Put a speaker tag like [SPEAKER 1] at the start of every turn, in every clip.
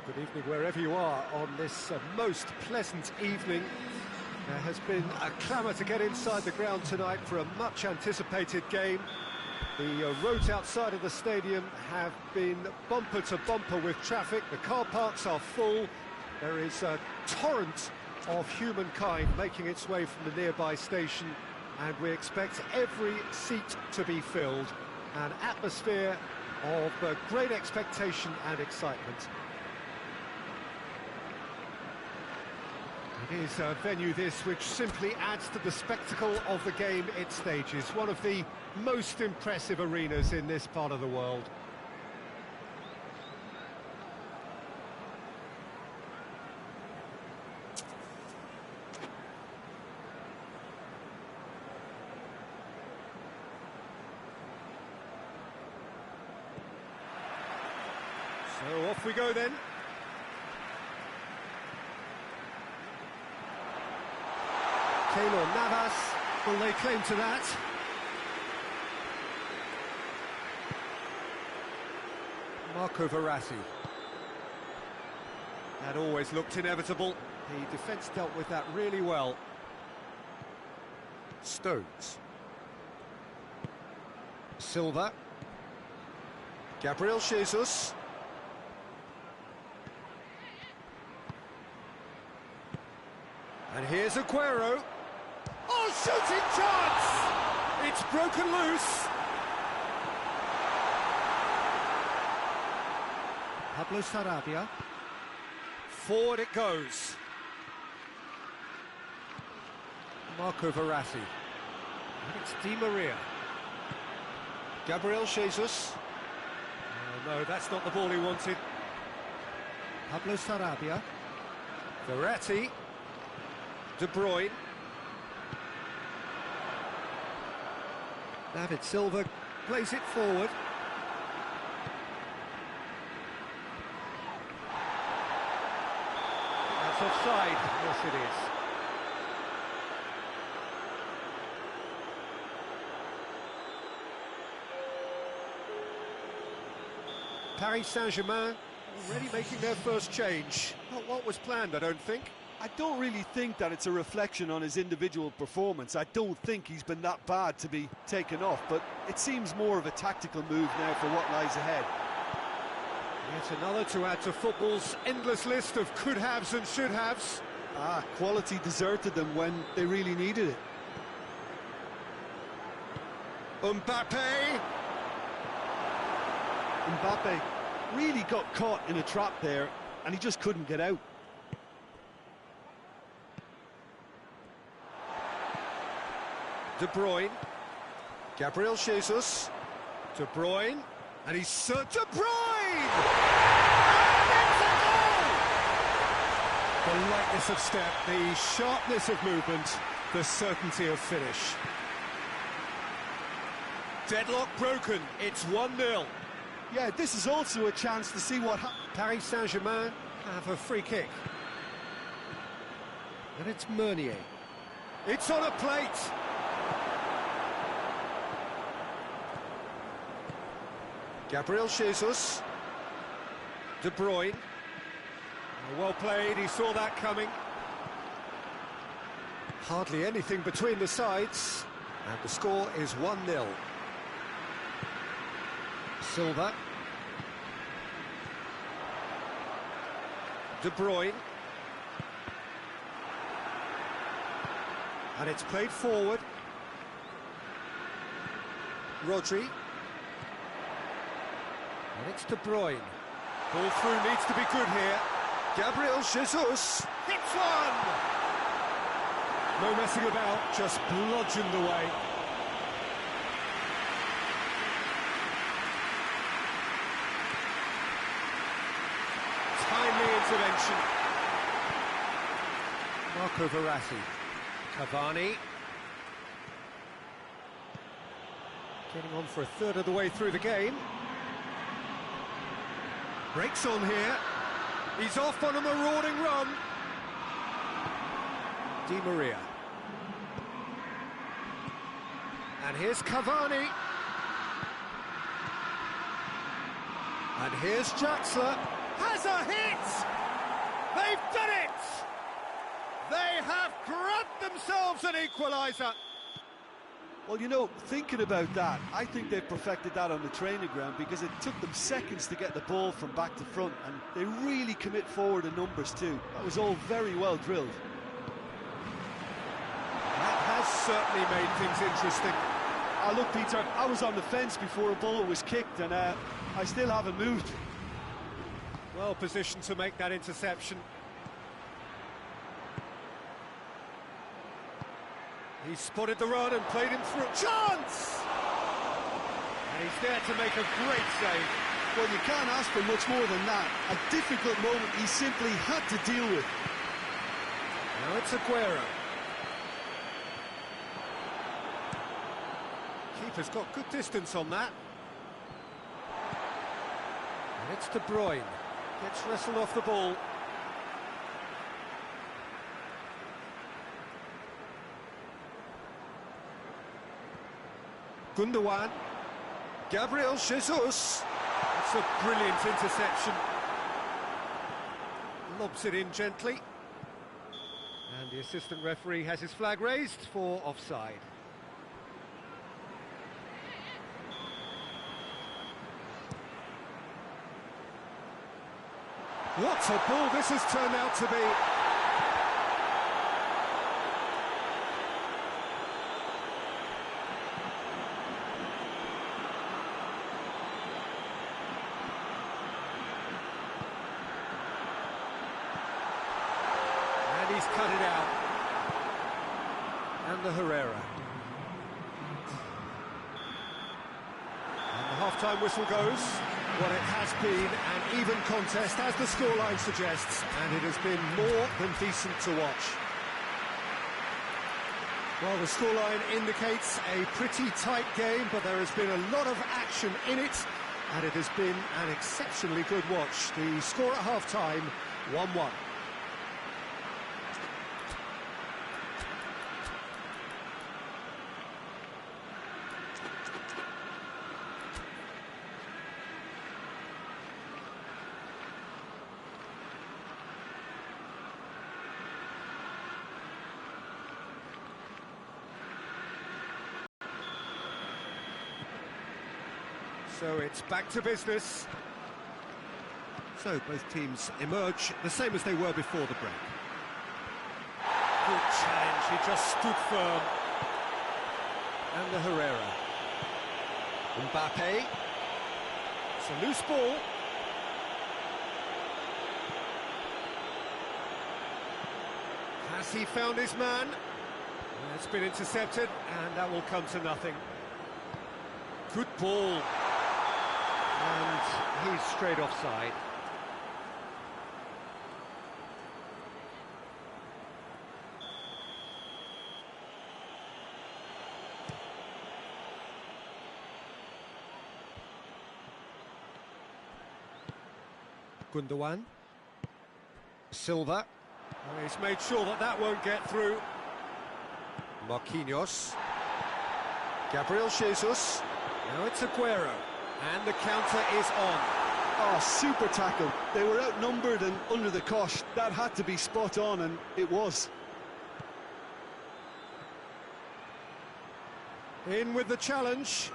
[SPEAKER 1] Good evening wherever you are on this most pleasant evening. There has been a clamour to get inside the ground tonight for a much anticipated game. The roads outside of the stadium have been bumper to bumper with traffic. The car parks are full. There is a torrent of humankind making its way from the nearby station, and we expect every seat to be filled. An atmosphere of great expectation and excitement. It is a venue this which simply adds to the spectacle of the game it stages. One of the most impressive arenas in this part of the world. So off we go then. Keylor Navas will lay claim to that. Marco Verratti. That always looked inevitable. The defence dealt with that really well. Stones. Silva. Gabriel Jesus. And here's Aguero. Oh, shooting chance! It's broken loose. Pablo Sarabia. Forward it goes. Marco Verratti. And it's Di Maria. Gabriel Jesus. Oh, no, that's not the ball he wanted. Pablo Sarabia. Verratti. De Bruyne. David Silva plays it forward. That's offside. Yes, it is. Paris Saint-Germain already making their first change. Not what was planned, I don't think.
[SPEAKER 2] I don't really think that it's a reflection on his individual performance. I don't think he's been that bad to be taken off, but it seems more of a tactical move now for what lies ahead.
[SPEAKER 1] Yet another to add to football's endless list of could-haves and should-haves.
[SPEAKER 2] Quality deserted them when they really needed it.
[SPEAKER 1] Mbappe
[SPEAKER 2] really got caught in a trap there, and he just couldn't get out.
[SPEAKER 1] De Bruyne, Gabriel Jesus, De Bruyne, and he's De Bruyne! And it's a goal! The lightness of step, the sharpness of movement, the certainty of finish. Deadlock broken, it's 1-0.
[SPEAKER 2] Yeah, this is also a chance to see what
[SPEAKER 1] Paris Saint-Germain have a free kick. And it's Meunier. It's on a plate! Gabriel Jesus. De Bruyne. Well played, he saw that coming. Hardly anything between the sides. And the score is 1-0. Silva. De Bruyne. And it's played forward. Rodri. And it's De Bruyne. Ball through needs to be good here. Gabriel Jesus hits one! No messing about, just bludgeoned away. Timely intervention. Marco Verratti. Cavani. Getting on for a third of the way through the game. Breaks on here. He's off on a marauding run. Di Maria. And here's Cavani. And here's Jaxler. has a hit! They've done it! They have grabbed themselves an equaliser.
[SPEAKER 2] Well, you know, thinking about that, I think they've perfected that on the training ground because it took them seconds to get the ball from back to front, and they really commit forward in numbers too. That was all very well drilled.
[SPEAKER 1] That has certainly made things interesting.
[SPEAKER 2] Look, Peter, I was on the fence before a ball was kicked, and I still haven't moved.
[SPEAKER 1] Well positioned to make that interception. He spotted the run and played him through. Chance! And he's there to make a great save.
[SPEAKER 2] Well, you can't ask for much more than that. A difficult moment he simply had to deal with.
[SPEAKER 1] Now it's Aguero. Keeper's got good distance on that. And it's De Bruyne. Gets wrestled off the ball. Gundogan. Gabriel Jesus. That's a brilliant interception. Lobs it in gently. And the assistant referee has his flag raised for offside. What a ball this has turned out to be. And he's cut it out. And the Herrera. And the half-time whistle goes. Well, it has been an even contest, as the scoreline suggests, and it has been more than decent to watch. Well, the scoreline indicates a pretty tight game, but there has been a lot of action in it, and it has been an exceptionally good watch. The score at half-time, 1-1. So it's back to business. So both teams emerge the same as they were before the break. Good challenge, he just stood firm. And the Herrera. Mbappe. It's a loose ball. Has he found his man? It's been intercepted, and that will come to nothing. Good ball. And he's straight offside. Gundogan. Silva. Oh, he's made sure that that won't get through. Marquinhos. Gabriel Jesus. Now it's Aguero. And the counter is on.
[SPEAKER 2] Oh, super tackle. They were outnumbered and under the cosh. That had to be spot on, and it was.
[SPEAKER 1] In with the challenge.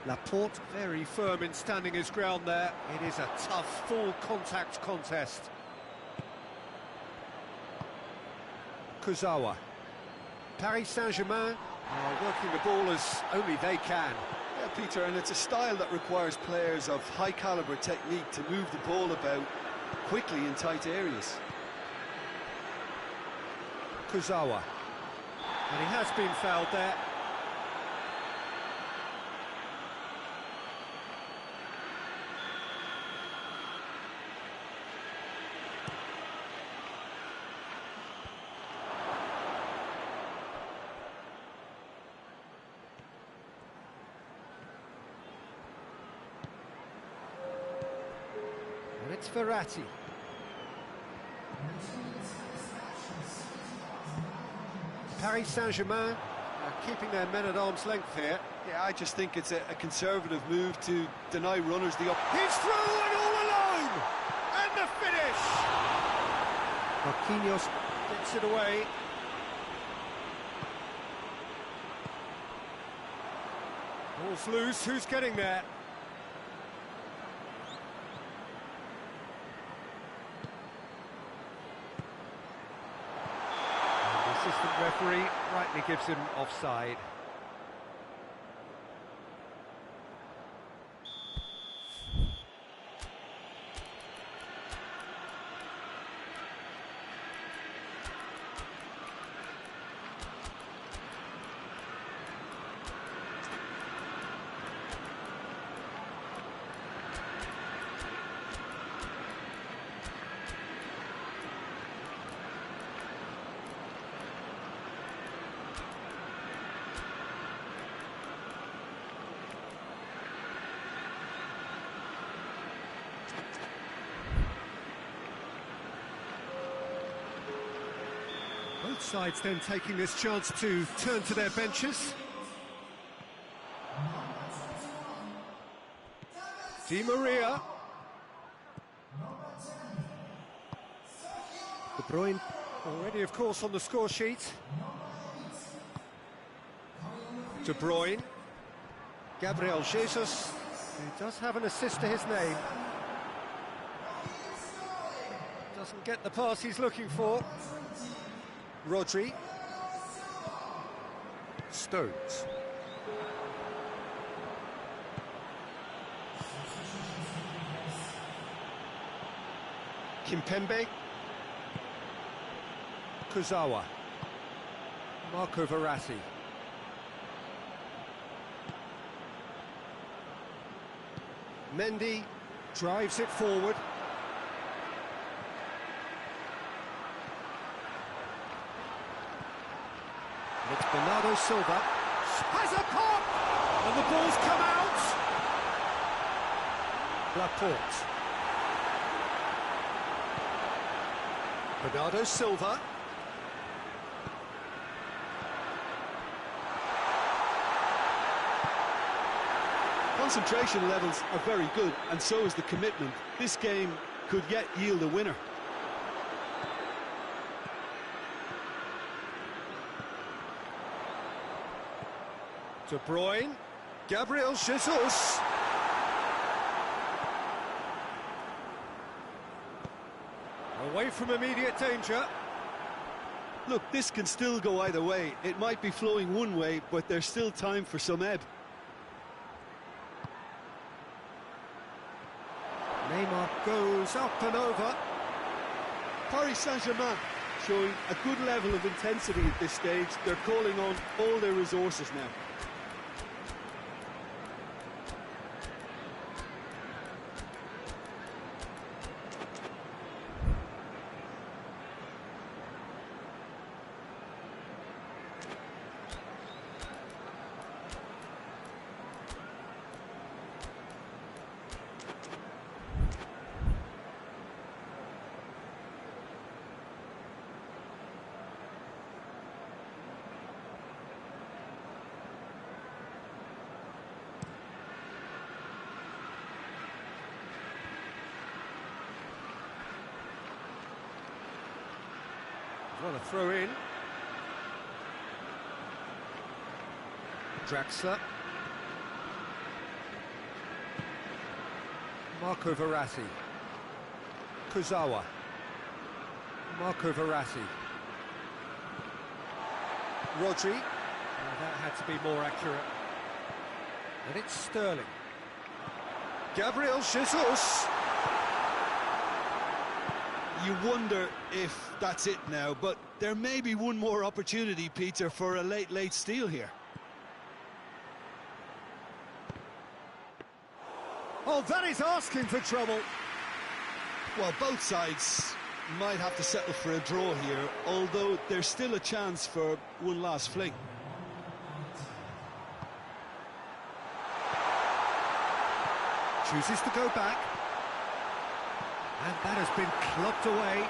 [SPEAKER 1] Laporte very firm in standing his ground there. It is a tough, full-contact contest. Kurzawa. Paris Saint-Germain are working the ball as only they can.
[SPEAKER 2] Yeah, Peter, and it's a style that requires players of high-caliber technique to move the ball about quickly in tight areas.
[SPEAKER 1] Kurzawa. And he has been fouled there. And it's Verratti. Paris Saint-Germain Keeping their men at arm's length here.
[SPEAKER 2] Yeah, I just think it's a conservative move to deny runners the
[SPEAKER 1] He's through and all alone! And the finish! Marquinhos gets it away. Ball's loose, who's getting there? And the assistant referee rightly gives him offside. Both sides then taking this chance to turn to their benches. Di Maria. De Bruyne already, of course, on the score sheet. De Bruyne. Gabriel Jesus, who does have an assist to his name. Doesn't get the pass he's looking for. Rodri. Stones. Kimpembe. Kurzawa. Marco Verratti. Mendy drives it forward. It's Bernardo Silva. Has a pop! And the ball's come out! Laporte. Bernardo Silva.
[SPEAKER 2] concentration levels are very good, and so is the commitment. This game could yet yield a winner.
[SPEAKER 1] De Bruyne, Gabriel Jesus. Away from immediate danger.
[SPEAKER 2] Look, this can still go either way. It might be flowing one way, but there's still time for some ebb.
[SPEAKER 1] Neymar goes up and over.
[SPEAKER 2] Paris Saint-Germain showing a good level of intensity at this stage. They're calling on all their resources now.
[SPEAKER 1] Want to throw in. Draxler. Marco Verratti. Kurzawa. Marco Verratti. Rodri. That had to be more accurate. And it's Sterling. Gabriel Jesus.
[SPEAKER 2] You wonder if that's it now, but there may be one more opportunity, Peter, for a late steal here.
[SPEAKER 1] Oh, that is asking for trouble.
[SPEAKER 2] Well, both sides might have to settle for a draw here, although there's still a chance for one last fling.
[SPEAKER 1] Chooses to go back. And that has been clubbed away.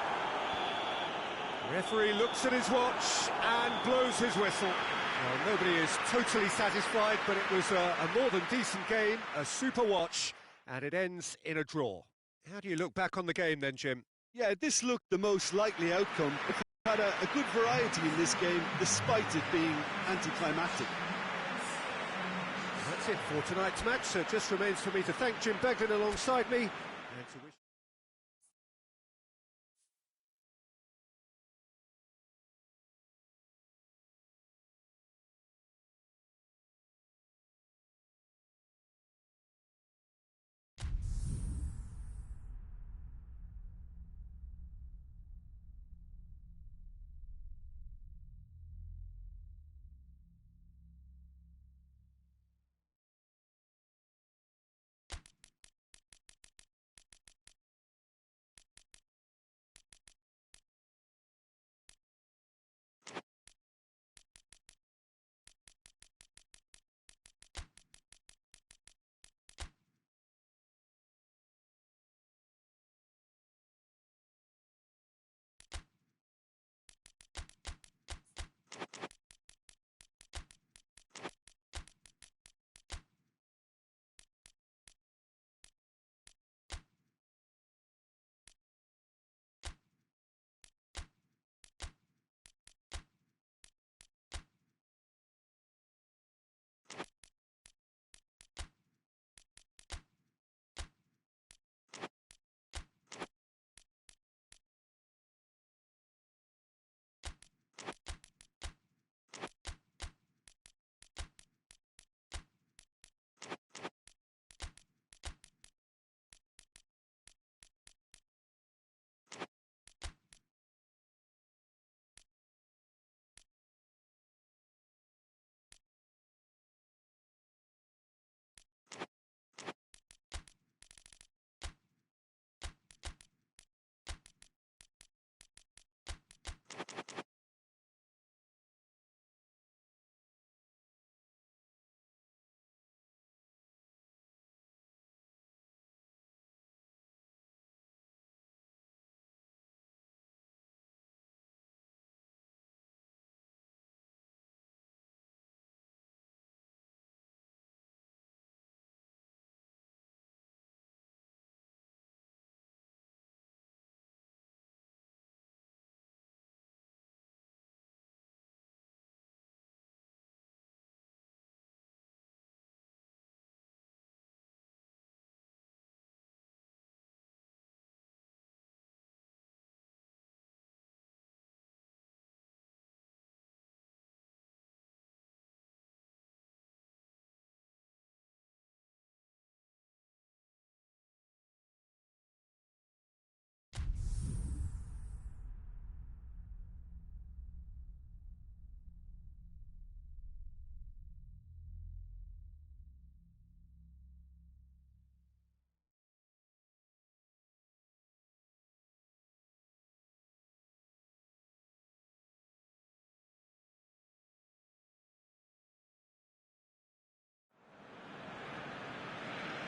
[SPEAKER 1] Referee looks at his watch and blows his whistle. Well, nobody is totally satisfied, but it was a more than decent game, a super watch, and it ends in a draw. How do you look back on the game then, Jim?
[SPEAKER 2] Yeah, this looked the most likely outcome. It had a good variety in this game, despite it being anticlimactic.
[SPEAKER 1] That's it for tonight's match, so it just remains for me to thank Jim Beglin alongside me, and to wish...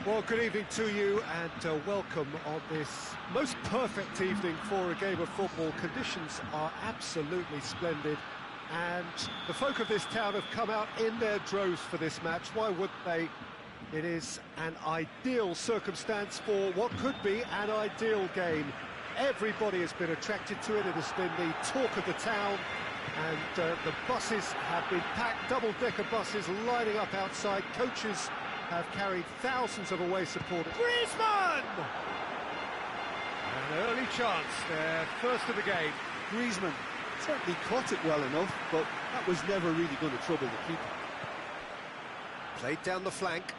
[SPEAKER 1] Well, good evening to you and welcome on this most perfect evening for a game of football. Conditions are absolutely splendid and the folk of this town have come out in their droves for this match. Why wouldn't they? It is an ideal circumstance for what could be an ideal game. Everybody has been attracted to it. It has been the talk of the town, and the buses have been packed, double-decker buses lining up outside. Coaches have carried thousands of away supporters. Griezmann! An early chance there, first of the game.
[SPEAKER 2] Griezmann certainly caught it well enough, but that was never really going to trouble the keeper.
[SPEAKER 1] Played down the flank.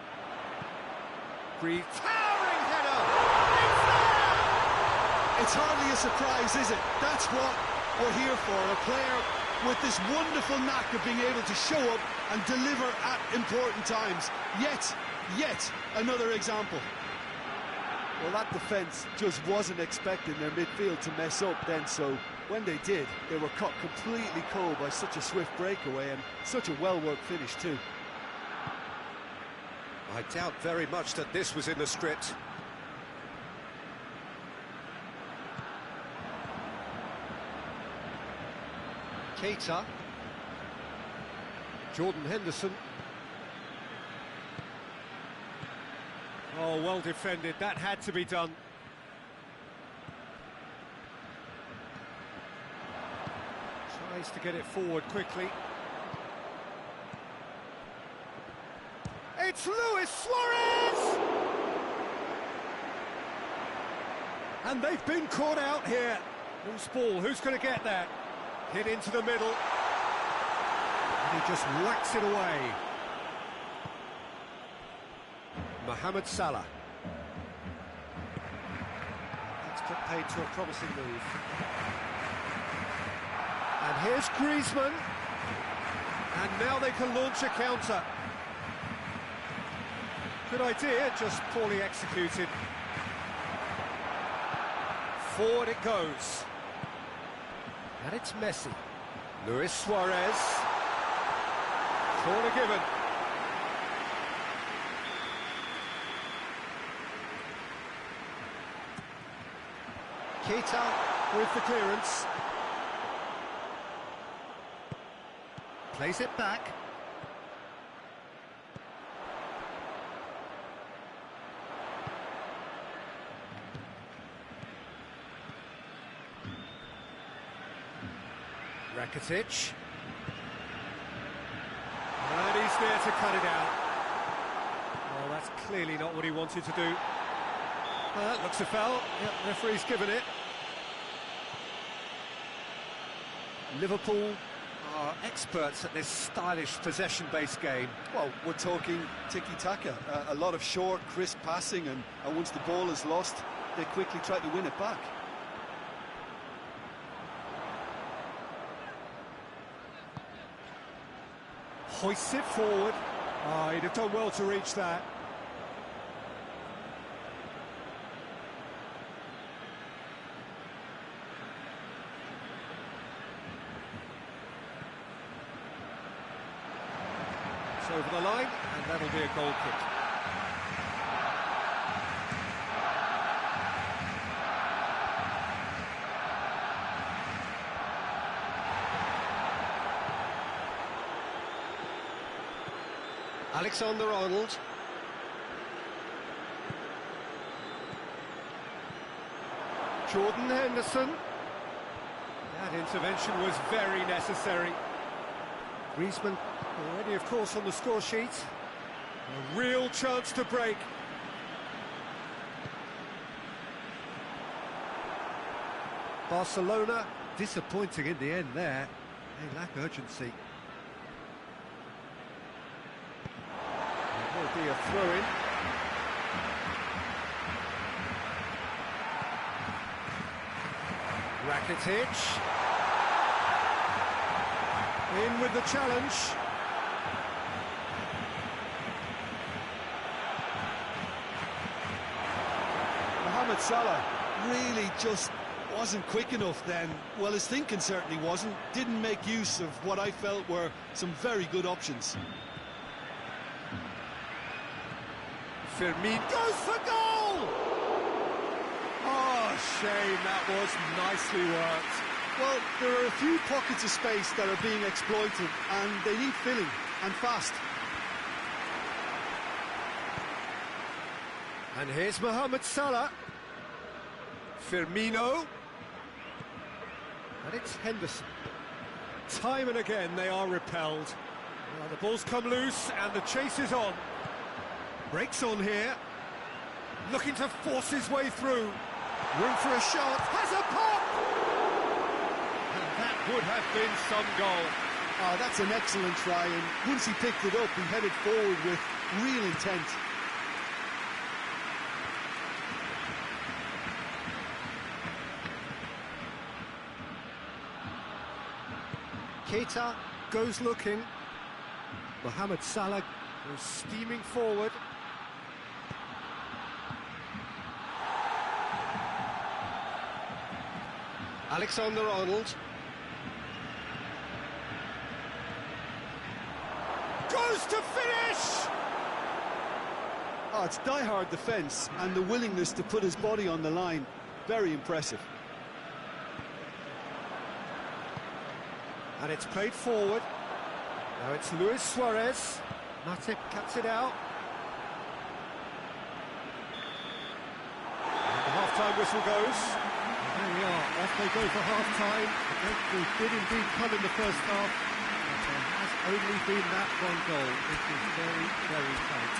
[SPEAKER 1] Towering header!
[SPEAKER 2] It's hardly a surprise, is it? That's what we're here for, a player with this wonderful knack of being able to show up and deliver at important times. Yet another example. Well, that defence just wasn't expecting their midfield to mess up then, so when they did, they were caught completely cold by such a swift breakaway and such a well-worked finish too.
[SPEAKER 1] I doubt very much that this was in the script. Keita. Jordan Henderson. Oh, well defended. That had to be done. Tries to get it forward quickly. It's Luis Suarez! And they've been caught out here. Loose ball, who's going to get that? Hit into the middle. And he just whacks it away. Mohamed Salah. That's put paid to a promising move. And here's Griezmann. And now they can launch a counter. Good idea, just poorly executed. Forward it goes. And it's Messi. Luis Suarez. Corner given. Keita with the clearance. Plays it back. Rakitic. And he's there to cut it out. Oh, that's clearly not what he wanted to do. That looks a foul. Yep, referee's given it. Liverpool are experts at this stylish possession-based game.
[SPEAKER 2] Well, we're talking tiki-taka. A lot of short, crisp passing, and once the ball is lost, they quickly try to win it back.
[SPEAKER 1] Hoists it forward. Oh, he'd have done well to reach that. It's over the line, and that'll be a goal kick. Alexander-Arnold. Jordan Henderson. That intervention was very necessary. Griezmann already, of course, on the score sheet. A real chance to break. Barcelona disappointing in the end there. They lack urgency. Will be a throw-in. Rakitic. In with the challenge.
[SPEAKER 2] Mohamed Salah really just wasn't quick enough then. Well, his thinking certainly wasn't. Didn't make use of what I felt were some very good options.
[SPEAKER 1] Firmino goes for goal! Oh, shame, that was nicely worked.
[SPEAKER 2] Well, there are a few pockets of space that are being exploited, and they need filling, and fast.
[SPEAKER 1] And here's Mohamed Salah. Firmino. And it's Henderson. Time and again they are repelled. Well, the ball's come loose and the chase is on. Breaks on here. Looking to force his way through. Room for a shot. Has a pop! And that would have been some goal.
[SPEAKER 2] Oh, that's an excellent try, and once he picked it up, he headed forward with real intent.
[SPEAKER 1] Keita goes looking. Mohamed Salah goes steaming forward. Alexander-Arnold. Goes to finish!
[SPEAKER 2] Oh, it's die-hard defence and the willingness to put his body on the line. Very impressive.
[SPEAKER 1] And it's played forward. Now it's Luis Suarez. Matip cuts it out. And the half-time whistle goes.
[SPEAKER 3] And there we are, off they go for half-time. The breakthrough did indeed come in the first half, but there has only been that one goal. It is very, very tight.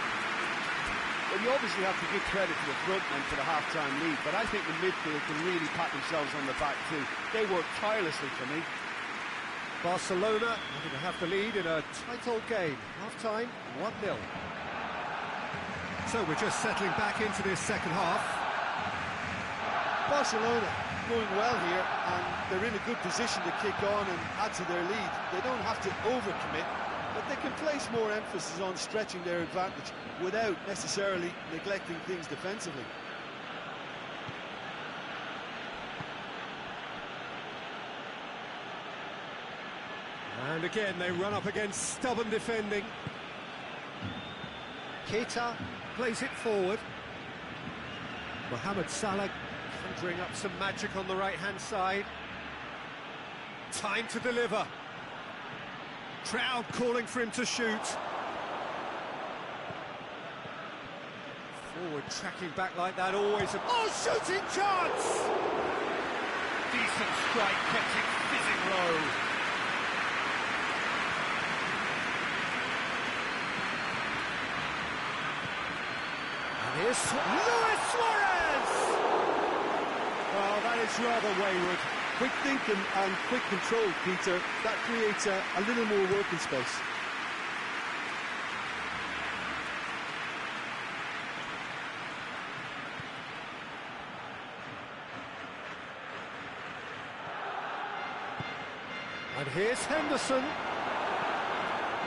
[SPEAKER 2] Well, you obviously have to give credit to the front men for the half-time lead, but I think the midfield can really pat themselves on the back too. They worked tirelessly for me.
[SPEAKER 1] Barcelona are going to have the lead in a tight old game. Half-time, 1-0. So we're just settling back into this second half.
[SPEAKER 2] Barcelona going well here, and they're in a good position to kick on and add to their lead. They don't have to overcommit, but they can place more emphasis on stretching their advantage without necessarily neglecting things defensively.
[SPEAKER 1] And again, they run up against stubborn defending. Keita plays it forward. Mohamed Salah conjuring up some magic on the right-hand side. Time to deliver. Crowd calling for him to shoot. Forward tracking back like that, always a... Oh, shooting chance! Decent strike, kept it fizzing low. And here's Luis Suarez!
[SPEAKER 2] Well, that is rather wayward. Quick thinking and quick control, Peter. That creates a little more working space.
[SPEAKER 1] And here's Henderson.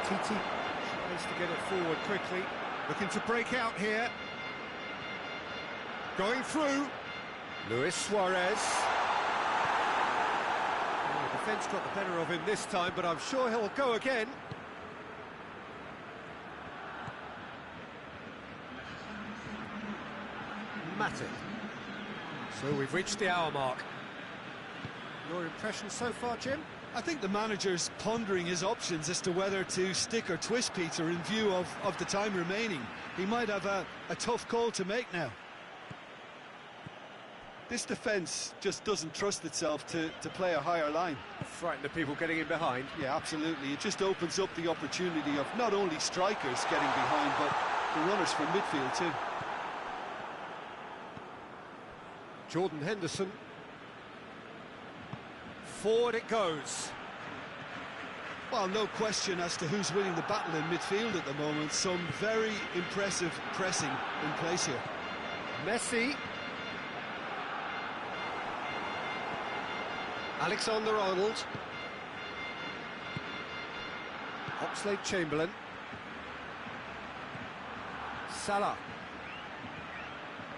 [SPEAKER 1] Titi tries to get it forward quickly. Looking to break out here. Going through. Luis Suarez. Oh, the defence got the better of him this time, but I'm sure he'll go again. Matip. So we've reached the hour mark. Your impression so far, Jim?
[SPEAKER 2] I think the manager's pondering his options as to whether to stick or twist Peter in view of the time remaining. He might have a tough call to make now. This defence just doesn't trust itself to play a higher line.
[SPEAKER 1] Frighten the people getting in behind.
[SPEAKER 2] Yeah, absolutely. It just opens up the opportunity of not only strikers getting behind, but the runners from midfield too.
[SPEAKER 1] Jordan Henderson. Forward it goes.
[SPEAKER 2] Well, no question as to who's winning the battle in midfield at the moment. Some very impressive pressing in place here.
[SPEAKER 1] Messi. Alexander-Arnold. Oxlade-Chamberlain. Salah.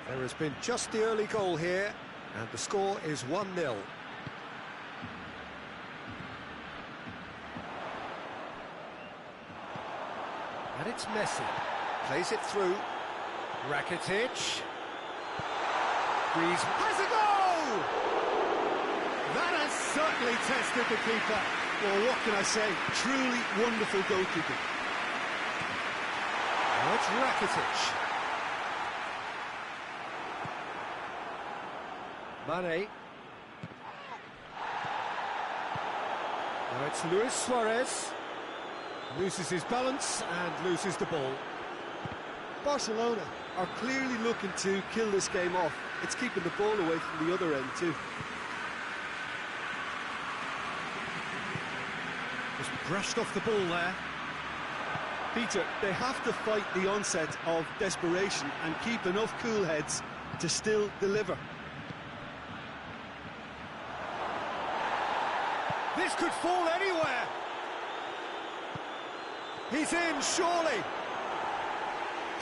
[SPEAKER 1] There has been just the early goal here, and the score is 1-0. And it's Messi. Plays it through. Rakitic. Griezmann has a goal! That has certainly tested the keeper.
[SPEAKER 2] Well, what can I say? Truly wonderful goalkeeping.
[SPEAKER 1] Now it's Rakitic. Mane. Now it's Luis Suarez. Loses his balance and loses the ball.
[SPEAKER 2] Barcelona are clearly looking to kill this game off. It's keeping the ball away from the other end too.
[SPEAKER 1] Just brushed off the ball there.
[SPEAKER 2] Peter, they have to fight the onset of desperation and keep enough cool heads to still deliver.
[SPEAKER 1] This could fall anywhere. He's in, surely.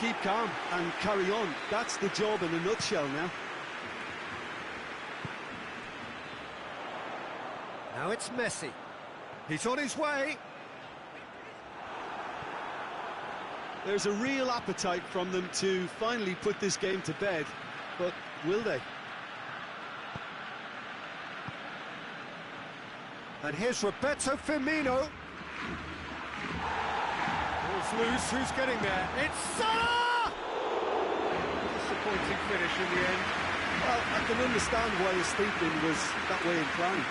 [SPEAKER 2] Keep calm and carry on. That's the job in a nutshell now.
[SPEAKER 1] Now it's Messi. He's on his way.
[SPEAKER 2] There's a real appetite from them to finally put this game to bed, but will they?
[SPEAKER 1] And here's Roberto Firmino. Ball's loose, who's getting there? It's Salah! Disappointing finish in the end.
[SPEAKER 2] Well, I can understand why his thinking was that way inclined.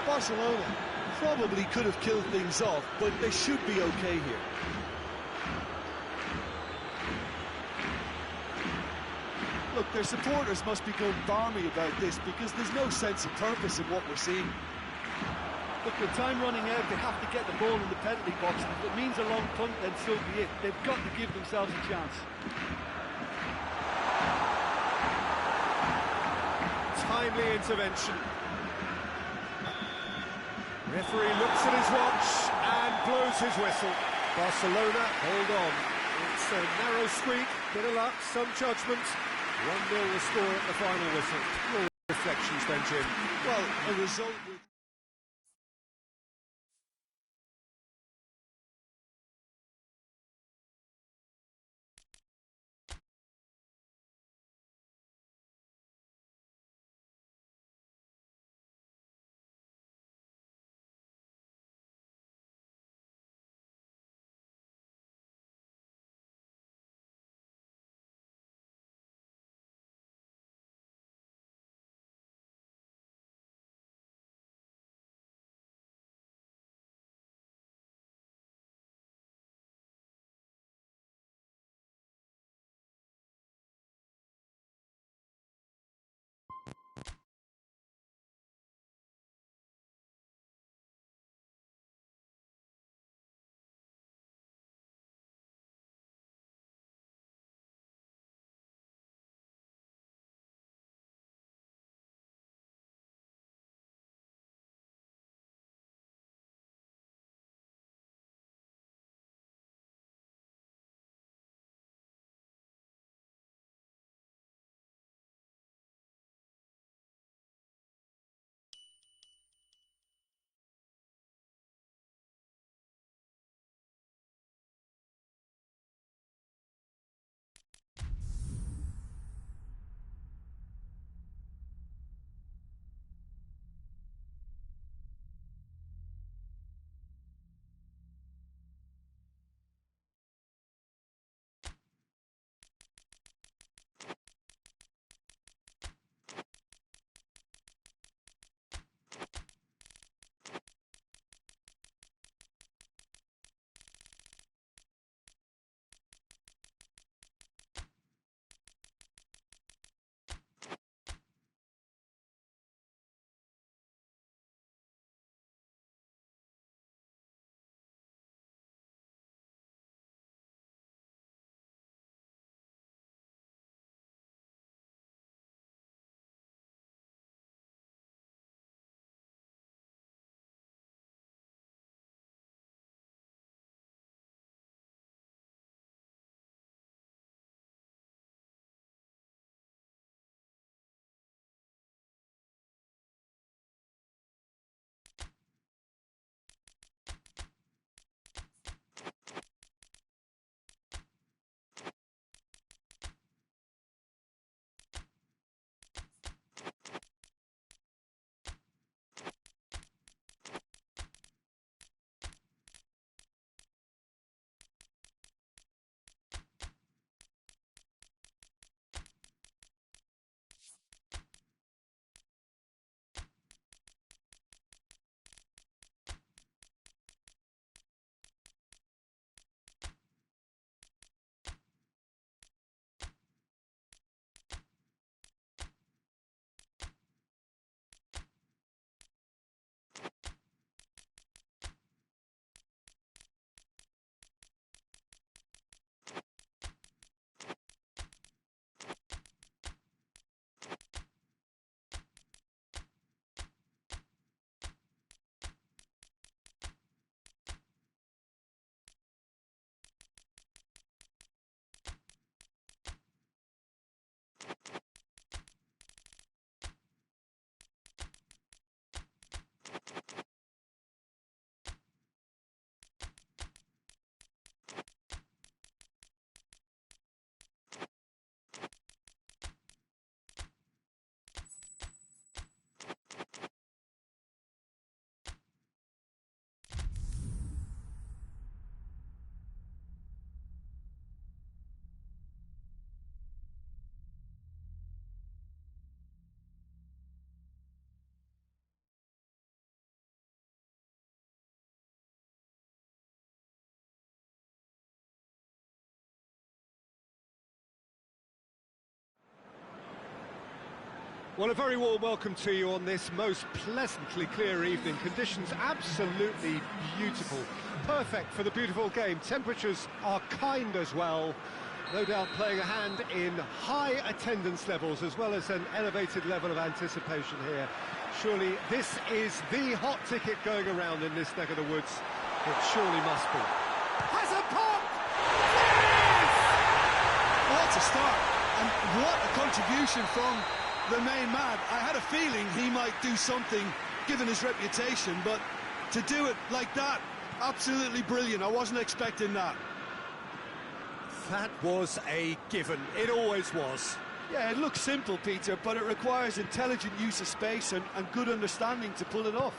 [SPEAKER 2] Barcelona probably could have killed things off, but they should be okay here. Look, their supporters must be going balmy about this because there's no sense of purpose in what we're seeing.
[SPEAKER 3] Look, with time running out, they have to get the ball in the penalty box. If it means a long punt, then so be it. They've got to give themselves a chance.
[SPEAKER 1] Timely intervention. Referee looks at his watch and blows his whistle. Barcelona hold on. It's a narrow squeak, bit of luck, some judgment. 1-0 the score at the final whistle. Your reflections then, Jim?
[SPEAKER 2] Well, a result with
[SPEAKER 1] Well, a very warm welcome to you on this most pleasantly clear evening. Conditions absolutely beautiful. Perfect for the beautiful game. Temperatures are kind as well. No doubt playing a hand in high attendance levels as well as an elevated level of anticipation here. Surely this is the hot ticket going around in this neck of the woods. It surely must be. Has a pop!
[SPEAKER 2] What a start, and what a contribution from the main man. I had a feeling he might do something given his reputation, but to do it like that, absolutely brilliant. I wasn't expecting that.
[SPEAKER 1] That was a given. It always was.
[SPEAKER 2] Yeah, it looks simple, Peter, but it requires intelligent use of space and good understanding to pull it off.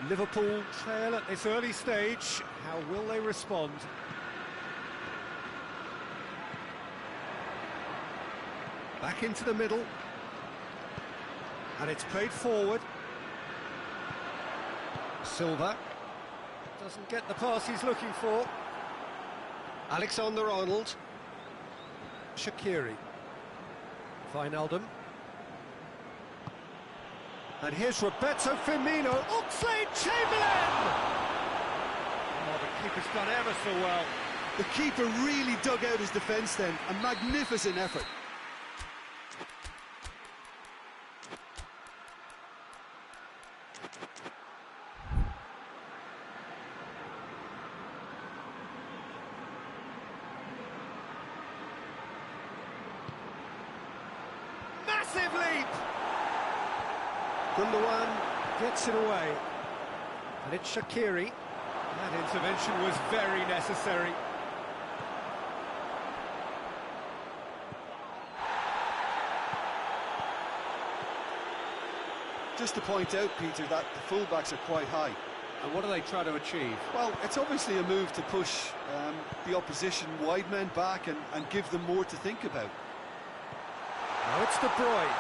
[SPEAKER 1] Liverpool trail at this early stage. How will they respond? Back into the middle. And it's played forward. Silva doesn't get the pass he's looking for. Alexander-Arnold. Shaqiri. Wijnaldum. And here's Roberto Firmino. Oxlade-Chamberlain! Oh, the keeper's done ever so well.
[SPEAKER 2] The keeper really dug out his defence then. A magnificent effort.
[SPEAKER 1] Massive leap! Gundogan gets it away. And it's Shaqiri. That intervention was very necessary.
[SPEAKER 2] Just to point out, Peter, that the fullbacks are quite high.
[SPEAKER 1] And what do they try to achieve?
[SPEAKER 2] Well, it's obviously a move to push the opposition wide men back and give them more to think about.
[SPEAKER 1] Now it's De Bruyne.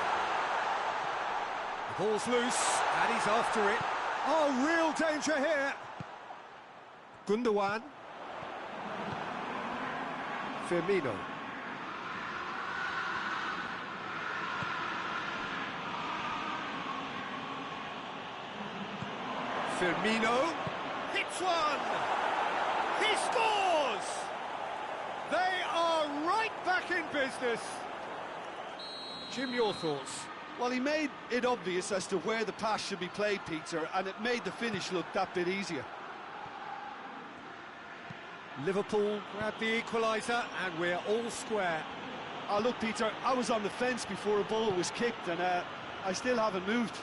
[SPEAKER 1] The ball's loose, and he's after it. Oh, real danger here. Gundogan. Firmino. Firmino hits one. He scores. They are right back in business. Jim, your thoughts?
[SPEAKER 2] Well, he made it obvious as to where the pass should be played, Peter, and it made the finish look that bit easier.
[SPEAKER 1] Liverpool grab the equaliser, and we're all square.
[SPEAKER 2] Oh, look, Peter, I was on the fence before a ball was kicked, and I still haven't moved.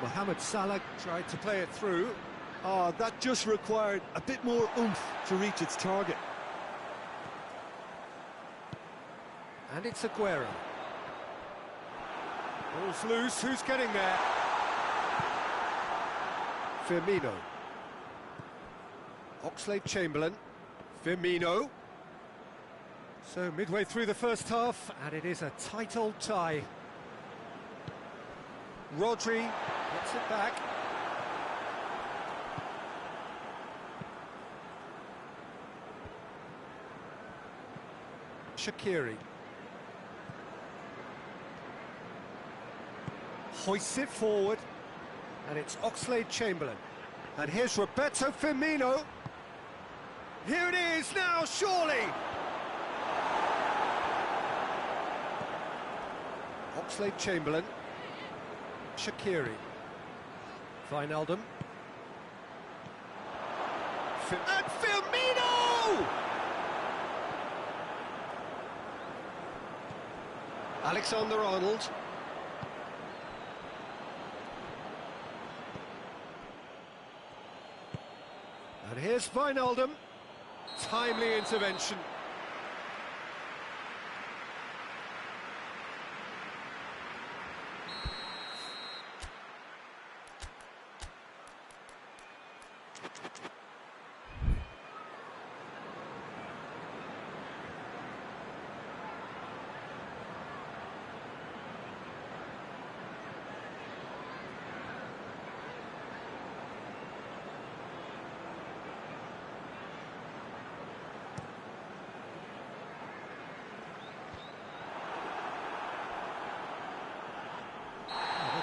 [SPEAKER 1] Mohamed Salah tried to play it through.
[SPEAKER 2] Oh, that just required a bit more oomph to reach its target.
[SPEAKER 1] And it's Aguero. Ball's loose, who's getting there? Firmino. Oxlade-Chamberlain. Firmino. So midway through the first half, and it is a tight old tie. Rodri gets it back. Shaqiri. Hoists it forward, and it's Oxlade-Chamberlain. And here's Roberto Firmino. Here it is now, surely! Oxlade-Chamberlain. Shaqiri. Wijnaldum. And Firmino! Alexander-Arnold. And here's Wijnaldum. Timely intervention.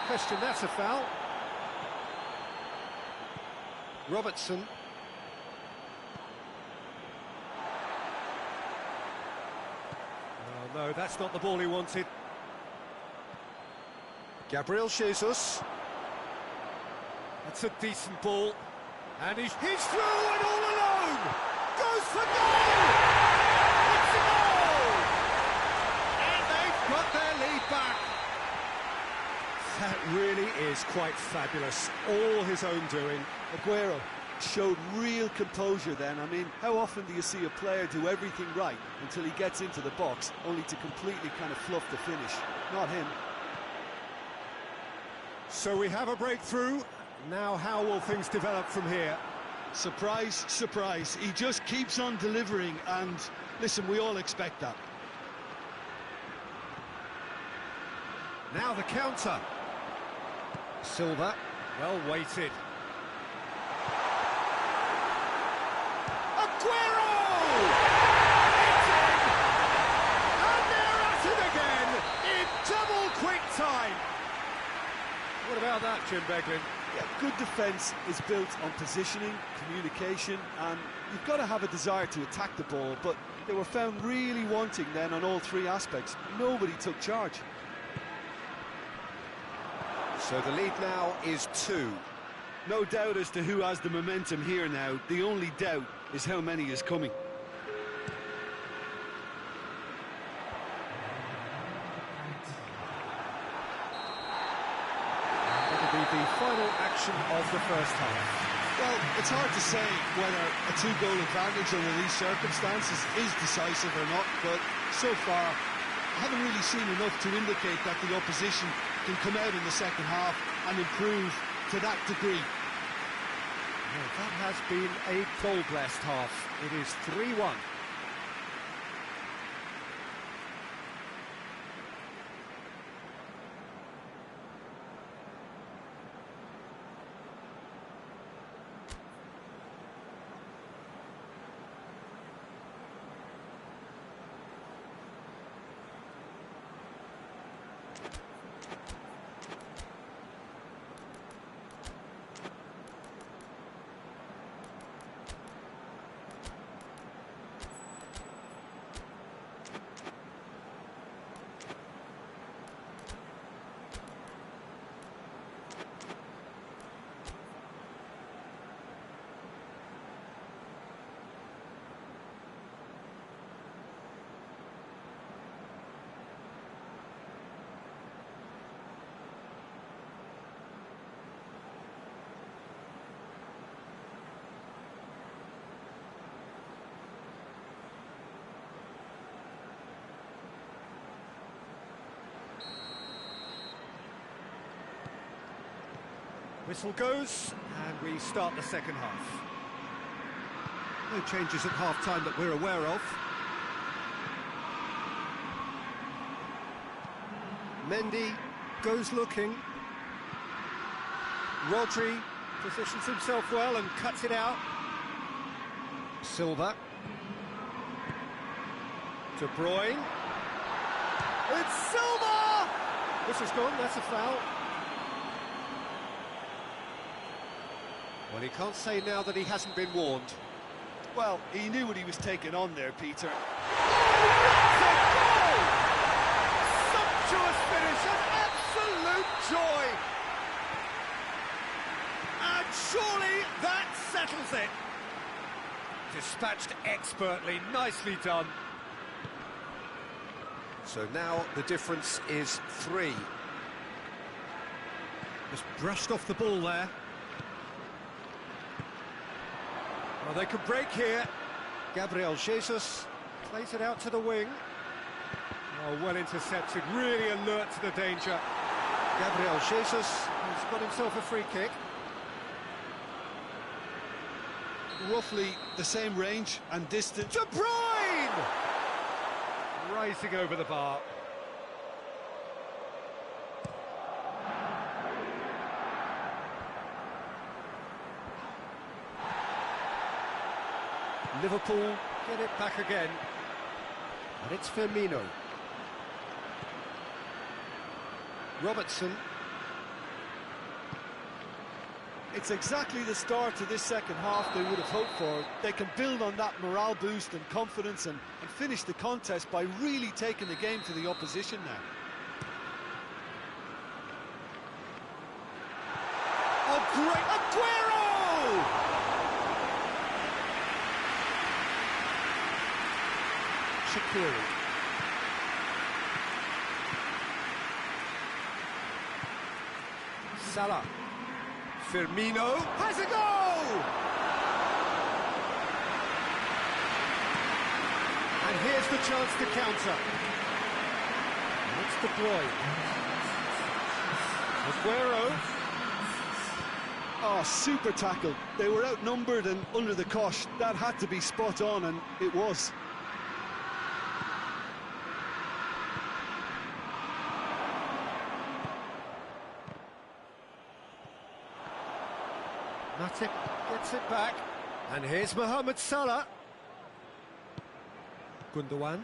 [SPEAKER 1] question that's a foul. Robertson. Oh no, that's not the ball he wanted. Gabriel Jesus. That's a decent ball. And he's through and all alone! Goes for goal! It's a goal! And they've got their lead back. That really is quite fabulous. All his own doing.
[SPEAKER 2] Aguero showed real composure then. I mean, how often do you see a player do everything right until he gets into the box, only to completely kind of fluff the finish? Not him.
[SPEAKER 1] So we have a breakthrough. Now how will things develop from here?
[SPEAKER 2] Surprise, surprise. He just keeps on delivering, and listen, we all expect that.
[SPEAKER 1] Now the counter. Silva, well weighted. Aguero! It's in! And they're at it again in double quick time. What about that, Jim Beglin?
[SPEAKER 2] Yeah, good defence is built on positioning, communication, and you've got to have a desire to attack the ball, but they were found really wanting then on all three aspects. Nobody took charge.
[SPEAKER 1] So the lead now is 2.
[SPEAKER 2] No doubt as to who has the momentum here now. The only doubt is how many is coming.
[SPEAKER 1] It'll be the final action of the first half.
[SPEAKER 2] Well, it's hard to say whether a 2-goal advantage under these circumstances is decisive or not, but so far I haven't really seen enough to indicate that the opposition can come out in the second half and improve to that degree.
[SPEAKER 1] Well, that has been a goal-blessed half. It is 3-1. Whistle goes, and we start the second half. No changes at half-time that we're aware of. Mendy goes looking. Rodri positions himself well and cuts it out. Silva. De Bruyne. It's Silva! This is gone, that's a foul. Well, he can't say now that he hasn't been warned.
[SPEAKER 2] Well, he knew what he was taking on there, Peter.
[SPEAKER 1] Oh, sumptuous finish, an absolute joy! And surely that settles it. Dispatched expertly, nicely done. So now the difference is 3. Just brushed off the ball there. Well, they could break here. Gabriel Jesus plays it out to the wing. Oh, well intercepted, really alert to the danger. Gabriel Jesus has got himself a free kick.
[SPEAKER 2] Roughly the same range and distance.
[SPEAKER 1] De Bruyne! Rising over the bar. Liverpool get it back again. And it's Firmino. Robertson.
[SPEAKER 2] It's exactly the start to this second half they would have hoped for. They can build on that morale boost and confidence and finish the contest by really taking the game to the opposition now. Oh, great! Aguero!
[SPEAKER 1] Shaqiri. Salah. Firmino has a goal! And here's the chance to counter. It's De Bruyne. Aguero.
[SPEAKER 2] Oh, super tackle. They were outnumbered and under the cosh. That had to be spot on, and it was.
[SPEAKER 1] Matip gets it back. And here's Mohamed Salah. Gundogan.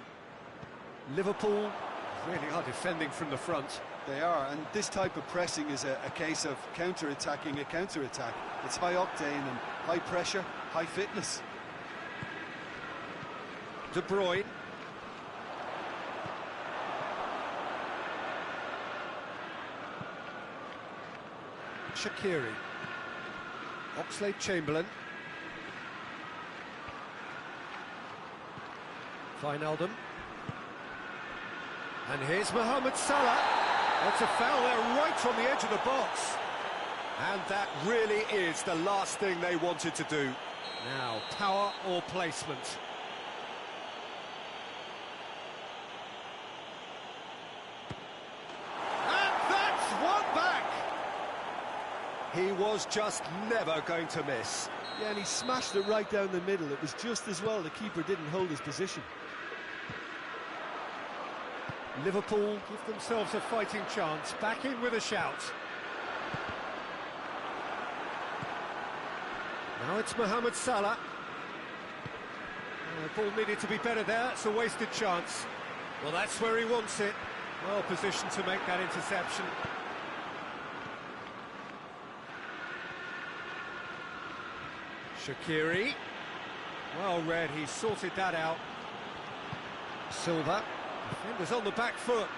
[SPEAKER 1] Liverpool really are defending from the front.
[SPEAKER 2] They are, and this type of pressing is a case of counter-attacking a counter-attack. It's high octane and high pressure, high fitness.
[SPEAKER 1] De Bruyne. Shaqiri. Oxlade-Chamberlain. Wijnaldum. And here's Mohamed Salah. That's a foul there right on the edge of the box. And that really is the last thing they wanted to do. Now, power or placement. And that's one back. He was just never going to miss.
[SPEAKER 2] Yeah, and he smashed it right down the middle. It was just as well the keeper didn't hold his position.
[SPEAKER 1] Liverpool give themselves a fighting chance. Back in with a shout. Now it's Mohamed Salah. The ball needed to be better there. It's a wasted chance. Well, that's where he wants it. Well positioned to make that interception. Shaqiri. Well read, he sorted that out. Silva. Defender's on the back foot.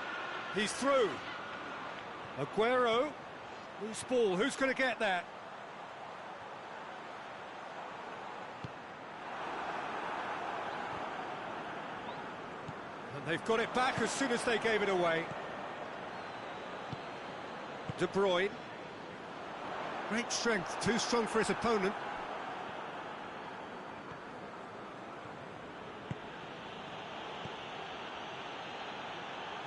[SPEAKER 1] He's through. Aguero. Loose ball. Who's going to get that? And they've got it back as soon as they gave it away. De Bruyne. Great strength. Too strong for his opponent.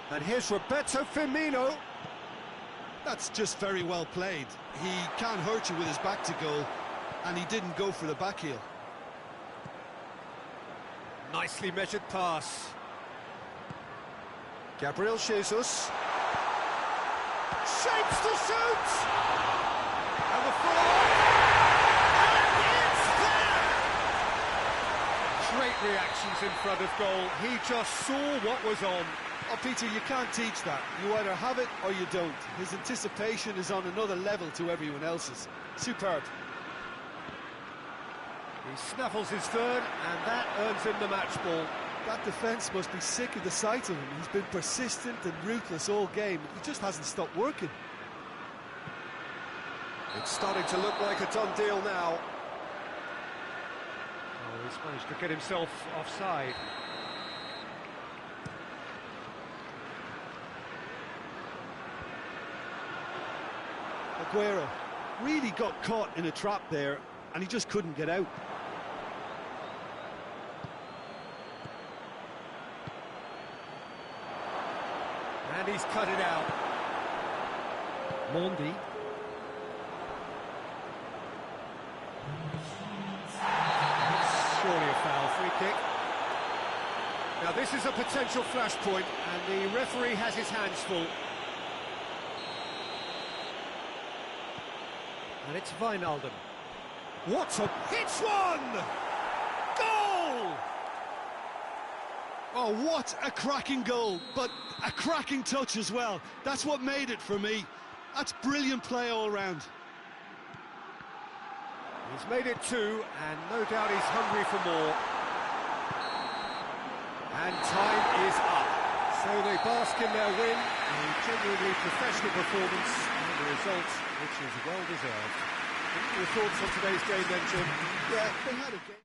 [SPEAKER 1] And here's Roberto Firmino.
[SPEAKER 2] That's just very well played. He can't hurt you with his back to goal, and he didn't go for the back heel.
[SPEAKER 1] Nicely measured pass. Gabriel Jesus. Shapes to shoot! And the follow-up. And it's there! Great reactions in front of goal. He just saw what was on.
[SPEAKER 2] Oh, Peter, you can't teach that. You either have it or you don't. His anticipation is on another level to everyone else's. Superb.
[SPEAKER 1] He snaffles his third, and that earns him the match ball.
[SPEAKER 2] That defence must be sick of the sight of him. He's been persistent and ruthless all game. He just hasn't stopped working.
[SPEAKER 1] It's starting to look like a done deal now. Oh, he's managed to get himself offside.
[SPEAKER 2] Aguero really got caught in a trap there, and he just couldn't get out.
[SPEAKER 1] And he's cut it out. Mondi. Surely a foul. Free kick. Now this is a potential flashpoint, and the referee has his hands full. And it's Wijnaldum. What a... It's one! Goal!
[SPEAKER 2] Oh, what a cracking goal, but a cracking touch as well. That's what made it for me. That's brilliant play all round.
[SPEAKER 1] He's made it two, and no doubt he's hungry for more. And time is up. So they bask in their win, a genuinely professional performance, and the result which is well deserved. What are your thoughts on today's game then, Jim?
[SPEAKER 2] Yeah, they had a game.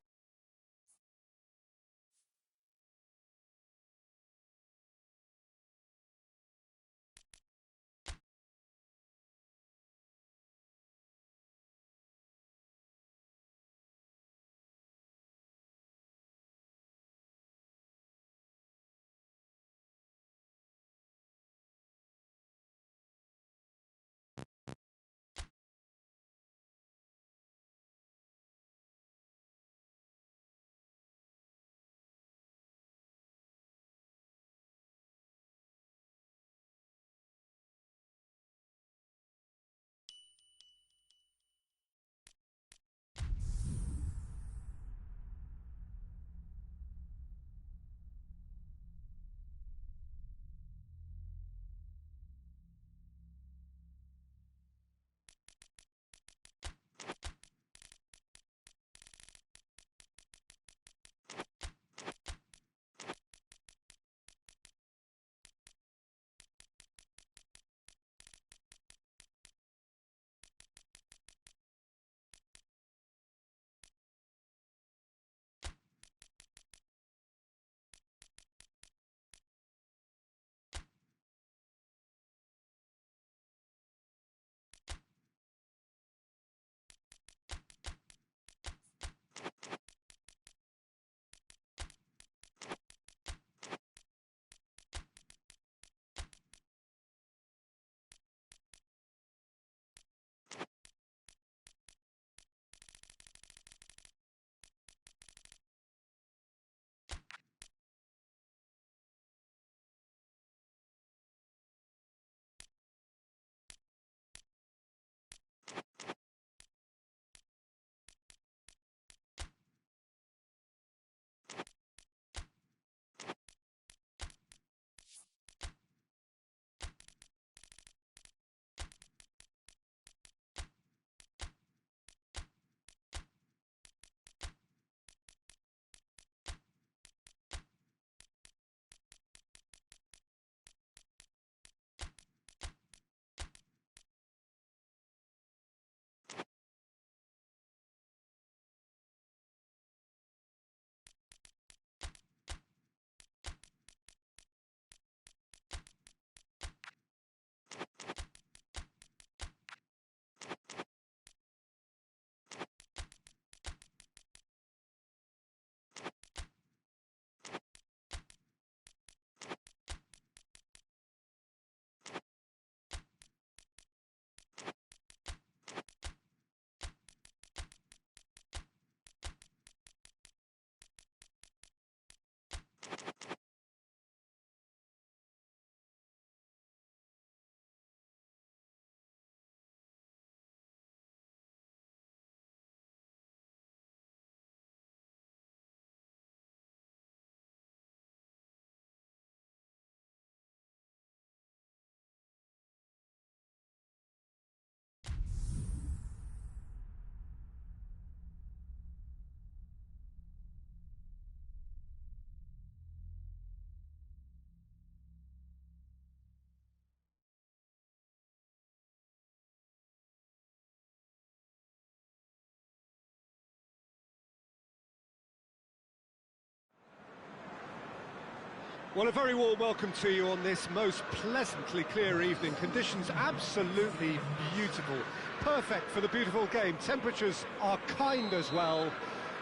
[SPEAKER 1] Well, a very warm welcome to you on this most pleasantly clear evening. Conditions absolutely beautiful. Perfect for the beautiful game. Temperatures are kind as well.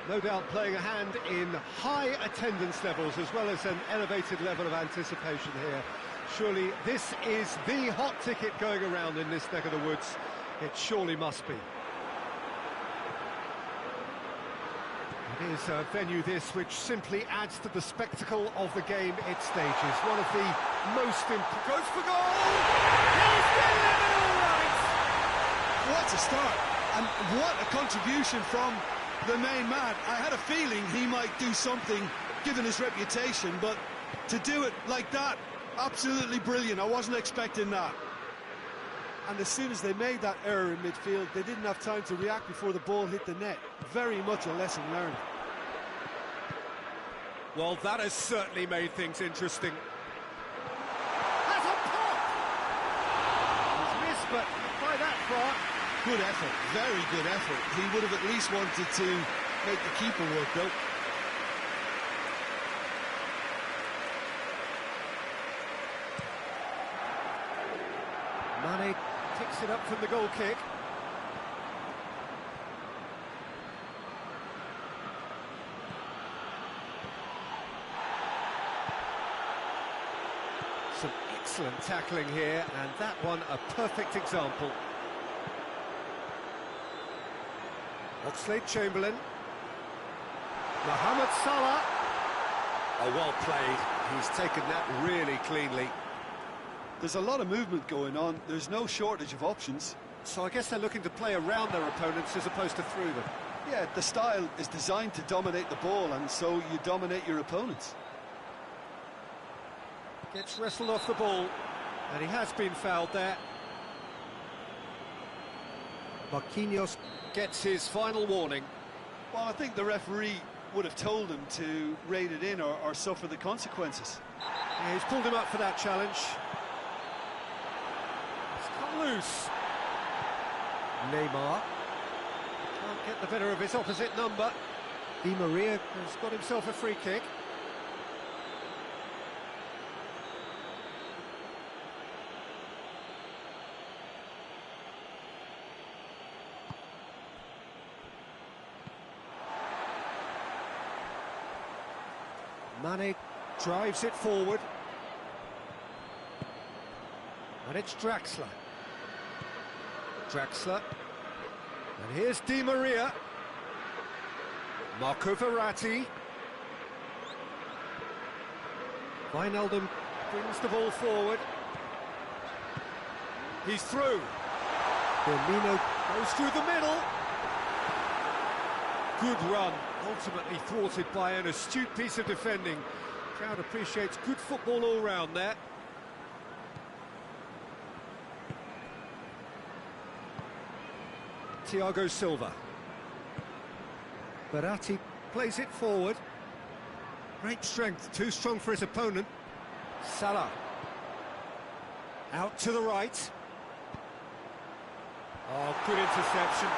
[SPEAKER 1] No doubt playing a hand in high attendance levels as well as an elevated level of anticipation here. Surely this is the hot ticket going around in this neck of the woods. It surely must be. It is a venue this which simply adds to the spectacle of the game it stages. One of the most goes for goal! He's getting it all right!
[SPEAKER 2] What a start, and what a contribution from the main man. I had a feeling he might do something given his reputation, but to do it like that, absolutely brilliant. I wasn't expecting that. And as soon as they made that error in midfield, they didn't have time to react before the ball hit the net. Very much a lesson learned.
[SPEAKER 1] Well, that has certainly made things interesting.
[SPEAKER 3] Has a pop! He's missed, but not by that far.
[SPEAKER 2] Good effort, very good effort. He would have at least wanted to make the keeper work, though.
[SPEAKER 1] Mane picks it up from the goal kick. Some excellent tackling here, and that one a perfect example. Oxlade-Chamberlain. Mohamed Salah. Oh, well played. He's taken that really cleanly.
[SPEAKER 2] There's a lot of movement going on. There's no shortage of options.
[SPEAKER 1] So I guess they're looking to play around their opponents as opposed to through them.
[SPEAKER 2] Yeah, the style is designed to dominate the ball, and so you dominate your opponents.
[SPEAKER 1] Gets wrestled off the ball, and he has been fouled there. Marquinhos gets his final warning.
[SPEAKER 2] Well, I think the referee would have told him to rein it in or suffer the consequences.
[SPEAKER 1] Yeah, he's pulled him up for that challenge. It's come loose. Neymar can't get the better of his opposite number. Di Maria has got himself a free kick. Mane drives it forward. And it's Draxler. Draxler. And here's Di Maria. Marco Verratti. Wijnaldum brings the ball forward. He's through. Firmino goes through the middle. Good run, ultimately thwarted by an astute piece of defending. Crowd appreciates good football all round there. Thiago Silva. Verratti plays it forward. Great strength, too strong for his opponent. Salah. Out to the right. Oh, good interception.